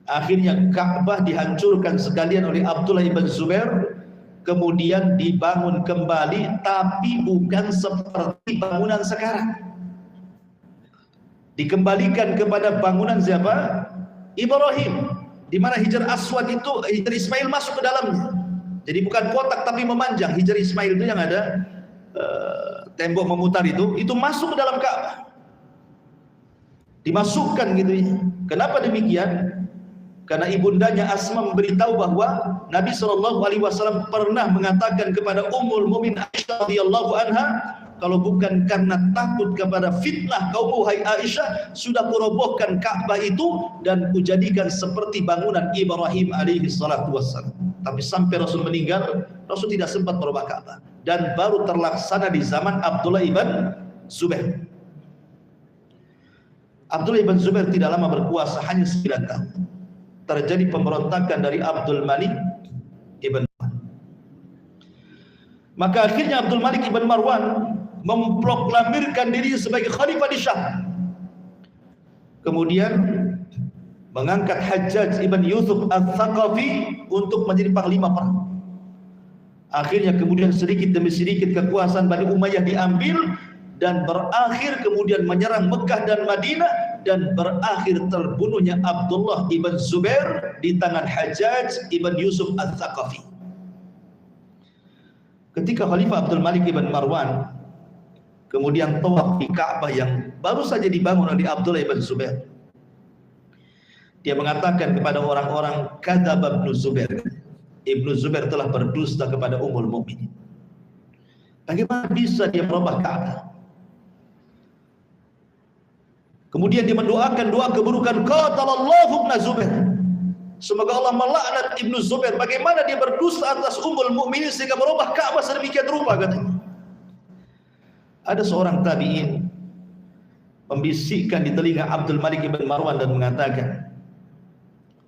S1: Akhirnya Ka'bah dihancurkan sekalian oleh Abdullah ibn Zubair, kemudian dibangun kembali, tapi bukan seperti bangunan sekarang. Dikembalikan kepada bangunan siapa? Ibrahim, di mana Hijar Aswad itu, Hijar Ismail masuk ke dalamnya. Jadi bukan kotak tapi memanjang. Hijar Ismail itu yang ada tembok memutar itu masuk ke dalam Ka'bah. Dimasukkan gitu ya. Kenapa demikian? Karena ibundanya Asma memberitahu bahwa Nabi SAW pernah mengatakan kepada Ummul Mukminin Aisyah radhiyallahu anha, kalau bukan karena takut kepada fitnah kaum hai Aisyah, sudah kurobohkan Ka'bah itu dan kujadikan seperti bangunan Ibrahim alaihi salatu wassalam. Tapi sampai Rasul meninggal, Rasul tidak sempat merubah Ka'bah, dan baru terlaksana di zaman Abdullah ibn Zubair. Abdullah ibn Zubair tidak lama berkuasa, hanya 9 tahun. Terjadi pemberontakan dari Abdul Malik ibn Marwan. Maka akhirnya Abdul Malik ibn Marwan memproklamirkan diri sebagai khalifah di Syam. Kemudian mengangkat Hajjaj ibn Yusuf al-Thaqafi untuk menjadi panglima perang. Akhirnya kemudian sedikit demi sedikit kekuasaan Bani Umayyah diambil, dan berakhir kemudian menyerang Mekah dan Madinah, dan berakhir terbunuhnya Abdullah ibn Zubair di tangan Hajjaj ibn Yusuf al-Thaqafi. Ketika Khalifah Abdul Malik ibn Marwan kemudian tawaf di Ka'bah yang baru saja dibangun oleh Abdullah ibn Zubair, dia mengatakan kepada orang-orang, kadzaba Ibnu Zubair, Ibnu Zubair telah berdusta kepada Ummul Mukminin. Bagaimana bisa dia merubah Ka'bah? Kemudian dia mendoakan doa keburukan, qatalallahu Ibnu Zubair, Semoga Allah melaknat Ibnu Zubair. Bagaimana dia berdusta atas Ummul Mukminin sehingga merubah Ka'bah sedemikian rupa, katanya. Ada seorang tabi'in membisikkan di telinga Abdul Malik ibn Marwan dan mengatakan,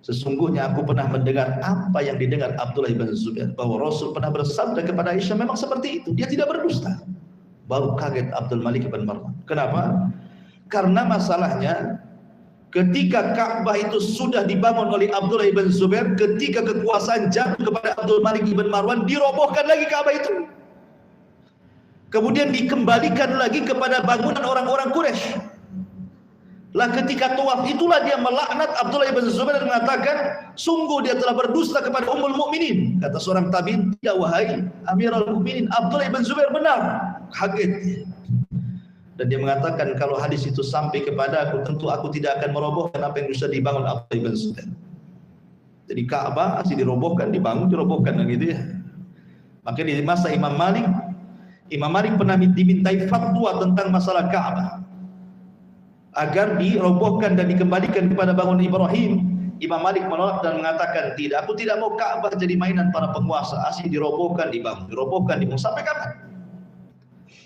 S1: sesungguhnya aku pernah mendengar apa yang didengar Abdullah ibn Zubair, bahwa Rasul pernah bersabda kepada Aisyah memang seperti itu, dia tidak berdusta. Baru kaget Abdul Malik ibn Marwan. Kenapa? Karena masalahnya ketika Ka'bah itu sudah dibangun oleh Abdullah ibn Zubair, ketika kekuasaan jatuh kepada Abdul Malik ibn Marwan, dirobohkan lagi Ka'bah itu. Kemudian dikembalikan lagi kepada bangunan orang-orang Quraisy. Lah ketika tawaf itulah dia melaknat Abdullah ibn Zubair dan mengatakan, sungguh dia telah berdusta kepada Ummul Mukminin. Kata seorang tabi'in, ya wahai Amirul Mukminin, Abdullah ibn Zubair benar. Kaget. Dan dia mengatakan, kalau hadis itu sampai kepada aku, tentu aku tidak akan merobohkan apa yang sudah dibangun Abdullah ibn Zubair. Jadi Ka'bah masih dirobohkan, dibangun, dirobohkan, gitu ya. Maka di masa Imam Malik pernah dimintai fatwa tentang masalah Ka'bah agar dirobohkan dan dikembalikan kepada bangunan Ibrahim. Imam Malik menolak dan mengatakan, tidak, aku tidak mau Ka'bah jadi mainan para penguasa, asli dirobohkan, dibangun, dirobohkan, dibangun, sampai kapan?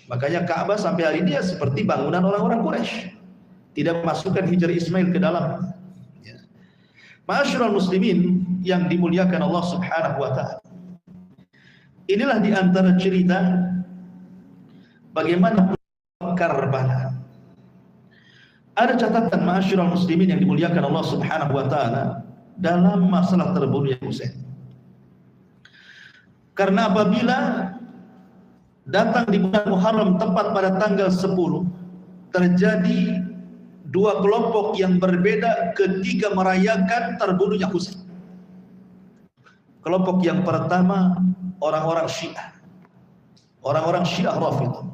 S1: Makanya Ka'bah sampai hari ini ya seperti bangunan orang-orang Quraisy, tidak memasukkan Hijr Ismail ke dalam. Ya. Ma'asyiral muslimin yang dimuliakan Allah Subhanahu wa taala. Inilah di antara cerita bagaimana Karbala. Ada catatan ma'asyiral muslimin yang dimuliakan Allah Subhanahu wa taala dalam masalah terbunuhnya Husain. Karena apabila datang di bulan Muharram tepat pada tanggal 10, terjadi dua kelompok yang berbeda ketika merayakan terbunuhnya Husain. Kelompok yang pertama orang-orang Syiah. Orang-orang Syiah Rafidhah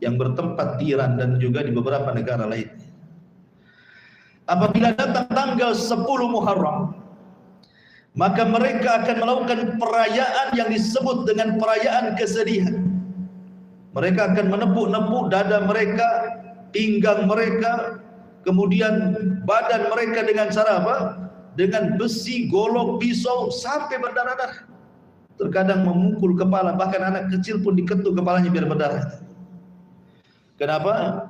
S1: yang bertempat di Iran dan juga di beberapa negara lainnya. Apabila datang tanggal 10 Muharram, maka mereka akan melakukan perayaan yang disebut dengan perayaan kesedihan. Mereka akan menepuk-nepuk dada mereka, pinggang mereka, kemudian badan mereka dengan cara apa? Dengan besi, golok, pisau sampai berdarah-darah. Terkadang memukul kepala, bahkan anak kecil pun diketuk kepalanya biar berdarah. Kenapa?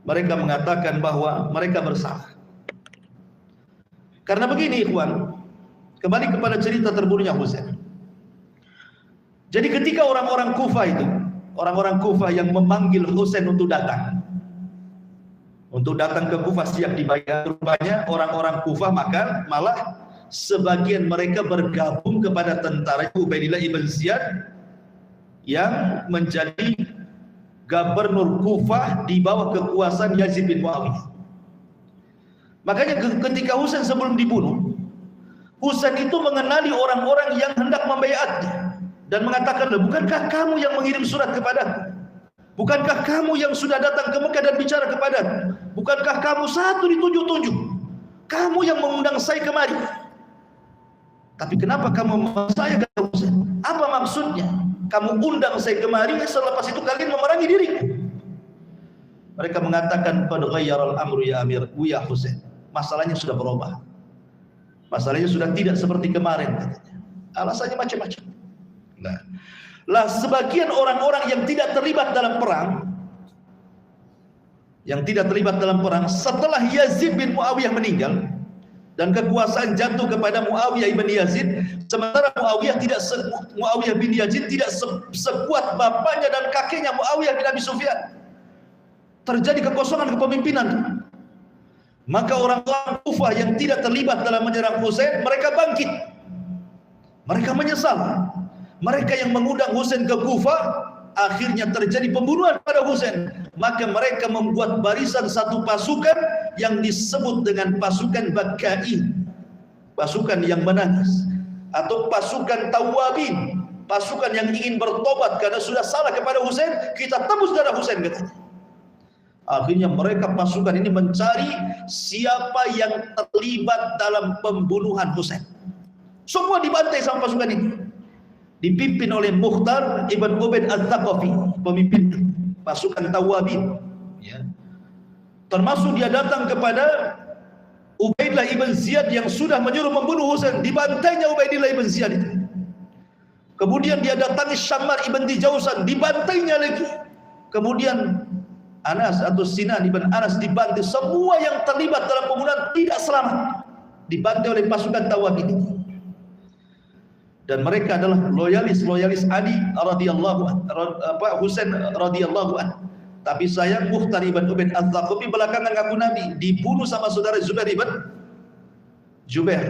S1: Mereka mengatakan bahwa mereka bersalah. Karena begini ikhwan, kembali kepada cerita terbunuhnya Husain. Jadi ketika orang-orang Kufah itu, orang-orang Kufah yang memanggil Husain untuk datang ke Kufah siap dibayar, rupanya orang-orang Kufah maka malah sebagian mereka bergabung kepada tentara Ubaidillah ibn Ziyad yang menjadi gubernur Kufah di bawah kekuasaan Yazid bin Muawiyah. Makanya ketika Husain sebelum dibunuh, Husain itu mengenali orang-orang yang hendak membaiatnya dan mengatakan, bukankah kamu yang mengirim surat kepadaku? Bukankah kamu yang sudah datang ke Mekah dan bicara kepadaku? Bukankah kamu satu ditunjuk-tunjuk? Kamu yang mengundang saya kemari. Tapi kenapa kamu memaksa saya ke Husain? Apa maksudnya? Kamu undang saya kemari, selepas itu kalian memerangi diriku. Mereka mengatakan, qad ghayyara al-amru ya Amir, ya Husain. Masalahnya sudah berubah. Masalahnya sudah tidak seperti kemarin, katanya. Alasannya macam-macam. Lah sebagian orang-orang yang tidak terlibat dalam perang, setelah Yazid bin Muawiyah meninggal dan kekuasaan jatuh kepada Muawiyah ibn Yazid, sementara Muawiyah bin Yazid tidak sekuat bapaknya dan kakeknya Muawiyah bin Abi Sufyan. Terjadi kekosongan kepemimpinan. Maka orang-orang Kufah yang tidak terlibat dalam menyerang Husain, mereka bangkit. Mereka menyesal. Mereka yang mengundang Husain ke Kufah, akhirnya terjadi pembunuhan pada Husain. Maka mereka membuat barisan satu pasukan yang disebut dengan pasukan Bakkai, pasukan yang menangis, atau pasukan Tawabin, pasukan yang ingin bertobat karena sudah salah kepada Husain. Kita tebus darah Husain, katanya. Akhirnya mereka pasukan ini mencari siapa yang terlibat dalam pembunuhan Husain. Semua dibantai sama pasukan ini, dipimpin oleh Mukhtar ibn Ubaid al-Thaqafi, pemimpin pasukan Tawabin. Ya. Termasuk dia datang kepada Ubaidillah ibn Ziyad yang sudah menyuruh membunuh Husain, dibantainya Ubaidillah ibn Ziyad itu. Kemudian dia datangi Syammar ibn Dijausan, dibantainya lagi. Kemudian Anas atau Sinan ibn Anas dibantai. Semua yang terlibat dalam pembunuhan tidak selamat, dibantai oleh pasukan Tawabin. Dan mereka adalah loyalis Ali radhiyallahu Husain radhiyallahu anhu. Tapi sayang Mukhtar ibn Ubaid al-Thaqafi belakangan ngaku Nabi, dibunuh sama saudara Zubair ibn Jubair.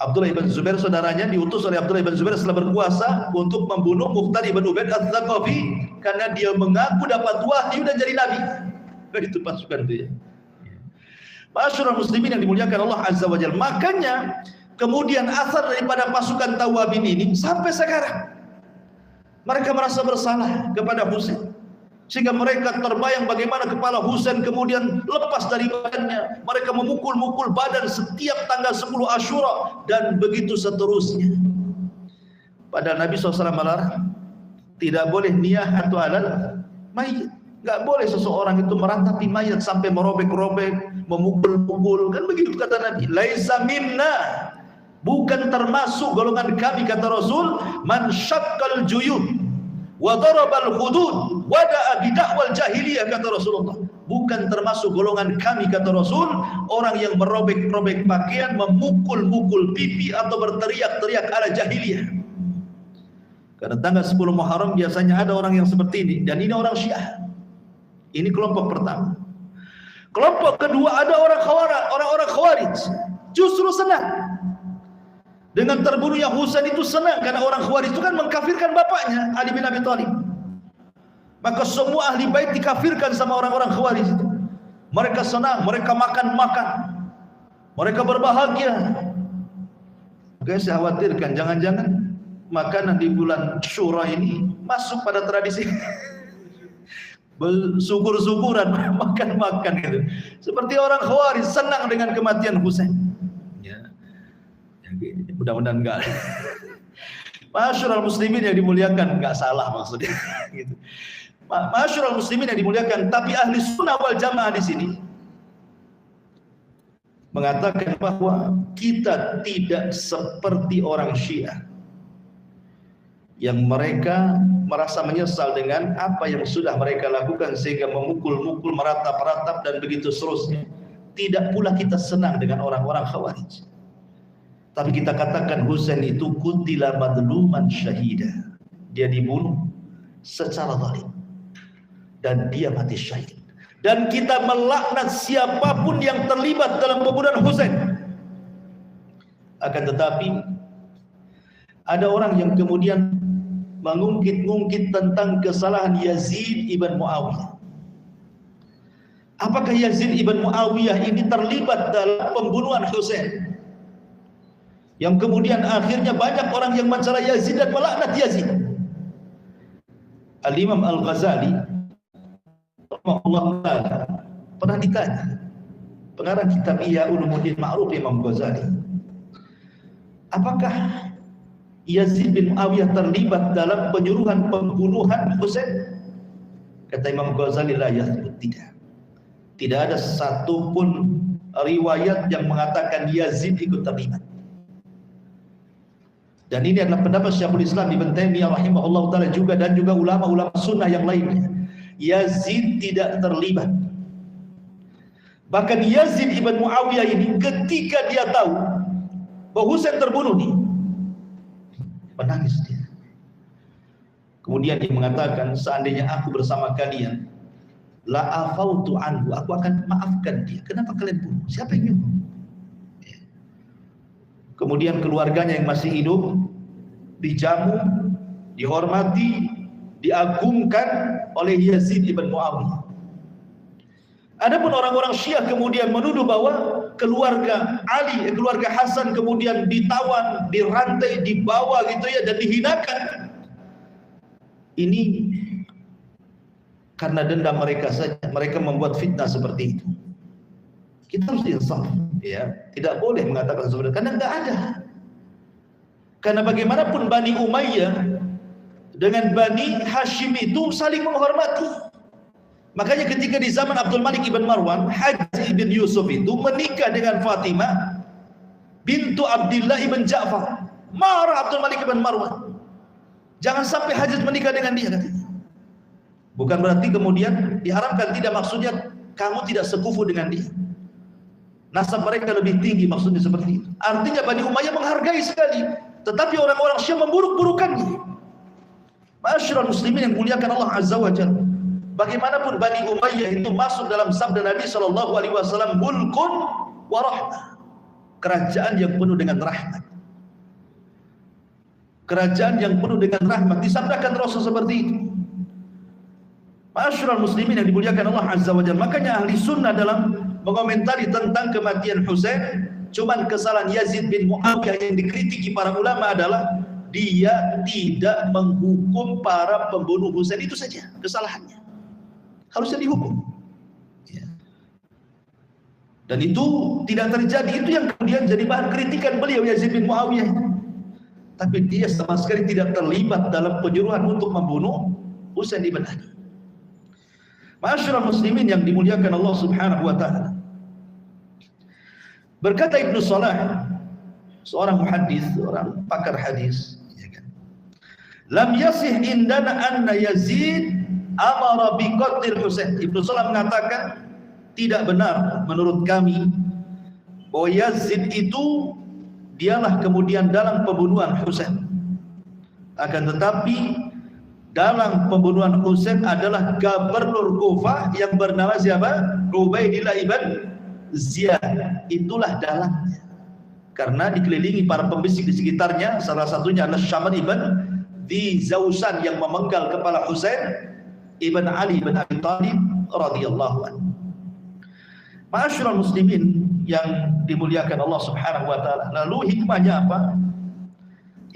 S1: Abdullah ibn Zubair saudaranya diutus oleh Abdullah ibn Zubair setelah berkuasa untuk membunuh Mukhtar ibn Ubaid al-Thaqafi karena dia mengaku dapat wahyu dan jadi nabi. Itu pasukan itu ya. Ma'asyiral muslimin yang dimuliakan Allah Azza wa Jalla. Makanya kemudian asar daripada pasukan Tawabin ini sampai sekarang mereka merasa bersalah kepada Husain, sehingga mereka terbayang bagaimana kepala Husain kemudian lepas dari badannya. Mereka memukul-mukul badan setiap tanggal 10 Asyura dan begitu seterusnya. Padahal Nabi SAW melarang, tidak boleh niyah atau alal mayit. Enggak boleh seseorang itu meratapi mayat sampai merobek-robek, memukul-mukul, kan begitu kata Nabi. Laisa minna, bukan termasuk golongan kami, kata Rasul. Man syaqqal juyub wa darabal hudud wa da'a bidakwal jahiliyah, kata Rasulullah. Bukan termasuk golongan kami, kata Rasul, orang yang merobek-robek pakaian, memukul-mukul pipi atau berteriak-teriak ala jahiliyah. Karena tanggal 10 Muharram biasanya ada orang yang seperti ini, dan ini orang Syiah. Ini kelompok pertama. Kelompok kedua ada orang-orang Khawarij. Justru senang dengan terbunuhnya Husain, itu senang karena orang Khawarij itu kan mengkafirkan bapaknya Ali bin Abi Thalib. Maka semua ahli bait dikafirkan sama orang-orang Khawarij itu. Mereka senang, mereka makan-makan, mereka berbahagia. Oke, saya khawatirkan jangan-jangan makanan di bulan Syura ini masuk pada tradisi bersyukur-syukuran, makan-makan gitu. Seperti orang Khawarij senang dengan kematian Husain. Mudah-mudahan enggak. Ma'asyiral muslimin yang dimuliakan, enggak salah maksudnya gitu. Ma'asyiral muslimin yang dimuliakan, tapi ahli sunnah wal jamaah di sini mengatakan bahwa kita tidak seperti orang Syiah yang mereka merasa menyesal dengan apa yang sudah mereka lakukan sehingga memukul-mukul, meratap-ratap dan begitu seterusnya. Tidak pula kita senang dengan orang-orang Khawarij. Tapi kita katakan Husain itu kutila madluman syahida. Dia dibunuh secara zalim dan dia mati syahid. Dan kita melaknat siapapun yang terlibat dalam pembunuhan Husain. Akan tetapi ada orang yang kemudian mengungkit-ungkit tentang kesalahan Yazid ibn Muawiyah. Apakah Yazid ibn Muawiyah ini terlibat dalam pembunuhan Husain? Yang kemudian akhirnya banyak orang yang mencela Yazid dan melaknat Yazid. Al-Imam Al-Ghazali rahimahullah ta'ala pernah ditanya, pengarang kitab Ihya Ulumuddin Ma'ruf Imam Ghazali, apakah Yazid bin Muawiyah terlibat dalam penyuruhan pembunuhan Husain? Kata Imam Ghazali, la yathbut, tidak. Tidak ada satupun riwayat yang mengatakan Yazid ikut terlibat. Dan ini adalah pendapat Syekhul Islam Ibn Taimiyah rahimahullah ta'ala juga, dan juga ulama-ulama sunnah yang lainnya. Yazid tidak terlibat. Bahkan Yazid ibn Muawiyah ini ketika dia tahu bahwa Husain terbunuh nih, menangis dia. Kemudian dia mengatakan, seandainya aku bersama kalian, la afautu anhu, aku akan maafkan dia. Kenapa kalian bunuh? Siapa yang nyuruh? Kemudian keluarganya yang masih hidup dijamu, dihormati, diagungkan oleh Yazid ibn Muawiyah. Adapun orang-orang Syiah kemudian menuduh bahwa keluarga Ali, keluarga Hasan kemudian ditawan, dirantai, dibawa gitu ya, dan dihinakan. Ini karena dendam mereka saja, mereka membuat fitnah seperti itu. Kita harus insaf, ya, tidak boleh mengatakan seperti itu, karena tidak ada. Karena bagaimanapun Bani Umayyah dengan Bani Hashim itu saling menghormati. Makanya ketika di zaman Abdul Malik ibn Marwan, Haji ibn Yusuf itu menikah dengan Fatimah bintu Abdullah ibn Ja'far. Marah Abdul Malik ibn Marwan. Jangan sampai Haji menikah dengan dia, katanya. Bukan berarti kemudian diharamkan, tidak, maksudnya kamu tidak sekufu dengan dia. Nasab mereka lebih tinggi, maksudnya seperti itu. Artinya Bani Umayyah menghargai sekali, tetapi orang-orang Syiah memburuk-burukannya. Ma'asyiral muslimin yang muliakan Allah Azza wa Jalla. Bagaimanapun Bani Umayyah itu masuk dalam sabda Nabi SAW, mulkun wa rahmah. Kerajaan yang penuh dengan rahmat. Kerajaan yang penuh dengan rahmat. Disabdakan Rasul seperti itu. Ma'asyiral muslimin yang dimuliakan Allah Azza wa Jalla. Makanya ahli sunnah dalam mengomentari tentang kematian Husain, cuman kesalahan Yazid bin Muawiyah yang dikritiki para ulama adalah dia tidak menghukum para pembunuh Husain, itu saja kesalahannya. Harusnya dihukum. Ya. Dan itu tidak terjadi. Itu yang kemudian jadi bahan kritikan beliau, Yazid bin Muawiyah. Tapi dia sama sekali tidak terlibat dalam penyuruhan untuk membunuh Husain ibn Ali. Ma'asyiral muslimin yang dimuliakan Allah Subhanahu wa taala. Berkata Ibnu Salah, seorang muhaddis, seorang pakar hadis, ya kan? Lam yasih indana anna Yazid amara bi qatlil Husain. Ibnu Salah mengatakan tidak benar menurut kami bahwa Yazid itu dialah kemudian dalam pembunuhan Husain. Akan tetapi dalam pembunuhan Husain adalah gubernur Kufah yang bernama siapa? Ubaidillah ibn Ziyad. Itulah dalangnya. Karena dikelilingi para pembisik di sekitarnya, salah satunya adalah Syaman ibn Dhi Zawsan yang memenggal kepala Husain ibn Ali ibn Abi Thalib radhiyallahu anhu. Ma'asyiral muslimin yang dimuliakan Allah Subhanahu wa taala. Lalu hikmahnya apa?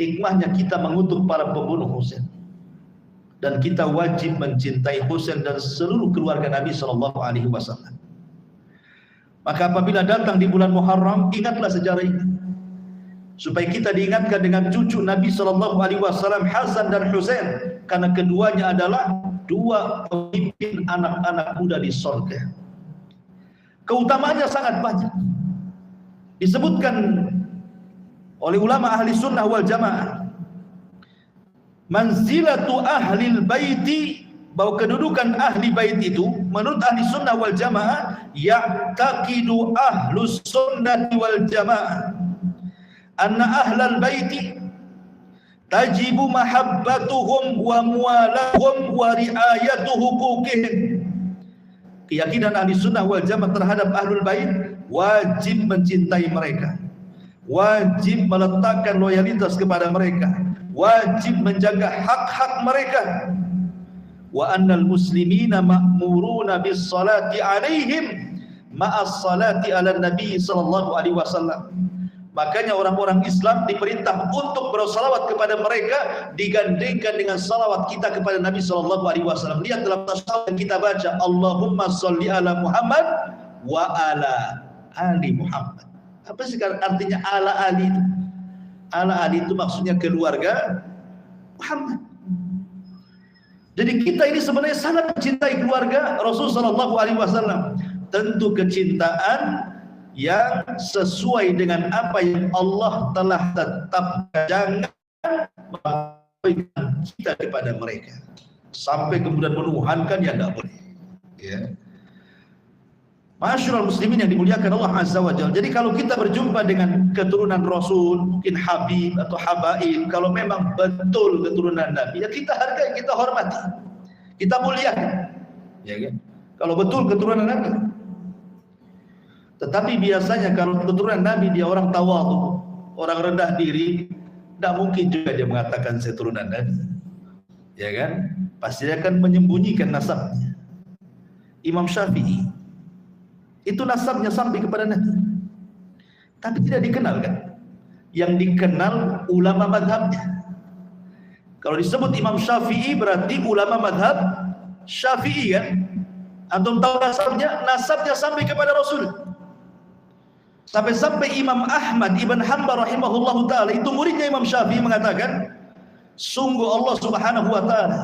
S1: Hikmahnya kita mengutuk para pembunuh Husain. Dan kita wajib mencintai Husain dan seluruh keluarga Nabi sallallahu alaihi wasallam. Maka apabila datang di bulan Muharram, ingatlah sejarah ini. Supaya kita diingatkan dengan cucu Nabi sallallahu alaihi wasallam, Hasan dan Husain, karena keduanya adalah dua pemimpin anak-anak muda di surga. Keutamaannya sangat banyak. Disebutkan oleh ulama ahli sunnah wal jamaah, manzilatu ahlil baiti, bahwa kedudukan ahli bait itu menurut ahli sunnah wal jamaah, ya'taqidu ahlus sunnati wal jamaah anna ahlal baiti tajibu mahabbatuhum wa muwalahum wa riayatu huquqihim. Keyakinan ahli sunnah wal jamaah terhadap ahlul bait, wajib mencintai mereka, wajib meletakkan loyalitas kepada mereka, wajib menjaga hak-hak mereka. Wa annal muslimina ma'muruna bis salati alaihim ma'as salati ala nabi sallallahu alaihi wasallam. Makanya orang-orang Islam diperintah untuk bersalawat kepada mereka, digandengkan dengan salawat kita kepada Nabi sallallahu alaihi wasallam. Lihat dalam tasawuf yang kita baca, Allahumma sholli ala Muhammad wa ala ali Muhammad. Apa sih artinya ala ali itu? Ala ali itu maksudnya keluarga Muhammad. Jadi kita ini sebenarnya sangat mencintai keluarga Rasulullah sallallahu alaihi wasallam. Tentu kecintaan yang sesuai dengan apa yang Allah telah tetapkan, jangan memberikan kita kepada mereka sampai kemudian menuhankan, ya tidak boleh. Ya. Ma'asyiral muslimin yang dimuliakan Allah Azza wa Jalla. Jadi kalau kita berjumpa dengan keturunan Rasul, mungkin Habib atau Habaib, kalau memang betul keturunan Nabi, ya kita hargai, kita hormati, kita muliakan, ya kan? Kalau betul keturunan Nabi. Tetapi biasanya kalau keturunan Nabi dia orang tawadhu, orang rendah diri, tidak mungkin juga dia mengatakan saya turunan Nabi, ya kan? Pasti dia akan menyembunyikan nasabnya. Imam Syafi'i itu nasabnya sampai kepada Nabi, tapi tidak dikenal kan? Yang dikenal ulama madhabnya. Kalau disebut Imam Syafi'i berarti ulama madhab Syafi'i kan? Antum tahu nasabnya? Nasabnya sampai kepada Rasul. Sampai-sampai Imam Ahmad ibn Hanbal rahimahullahu ta'ala, itu muridnya Imam Syafi'i, mengatakan sungguh Allah subhanahu wa ta'ala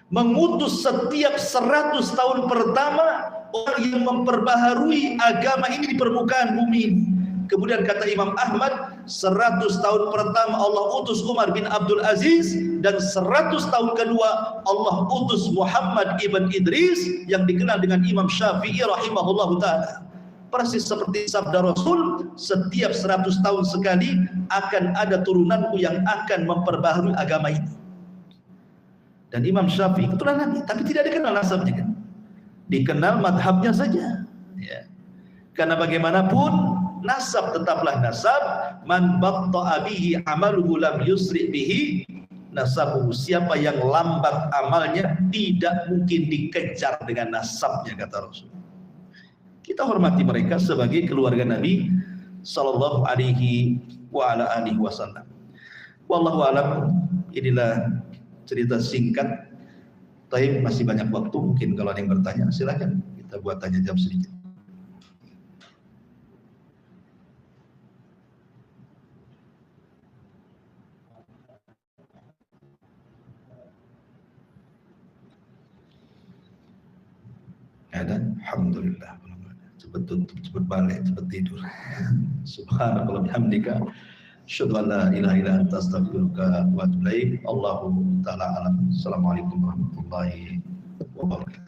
S1: mengutus setiap 100 tahun pertama orang yang memperbaharui agama ini di permukaan bumi ini. Kemudian kata Imam Ahmad, 100 tahun pertama Allah utus Umar bin Abdul Aziz, dan 100 tahun kedua Allah utus Muhammad ibn Idris yang dikenal dengan Imam Syafi'i rahimahullahu ta'ala. Persis seperti sabda Rasul, setiap 100 tahun sekali akan ada turunanku yang akan memperbaharui agama ini. Dan Imam Syafi'i keturunan Nabi, tapi tidak dikenal nasabnya kan? Dikenal madhabnya saja ya. Karena bagaimanapun nasab tetaplah nasab. Man batta'a bihi amaluhu lam yusri bihi nasabuhu. Siapa yang lambat amalnya tidak mungkin dikejar dengan nasabnya, kata Rasul. Kita hormati mereka sebagai keluarga Nabi sallallahu alaihi wa ala alihi wasallam. Wallahu alam. Inilah cerita singkat. Tapi masih banyak waktu, mungkin kalau ada yang bertanya silakan kita buat tanya jawab sedikit. Ada, alhamdulillah. Cepat tutup, cepat balik, cepat tidur. Subhanallah bihamdika, asyhadu an la ilaha illa anta astaghfiruka wa atubu ilaik. Allahu ta'ala alam. Assalamualaikum warahmatullahi wabarakatuh.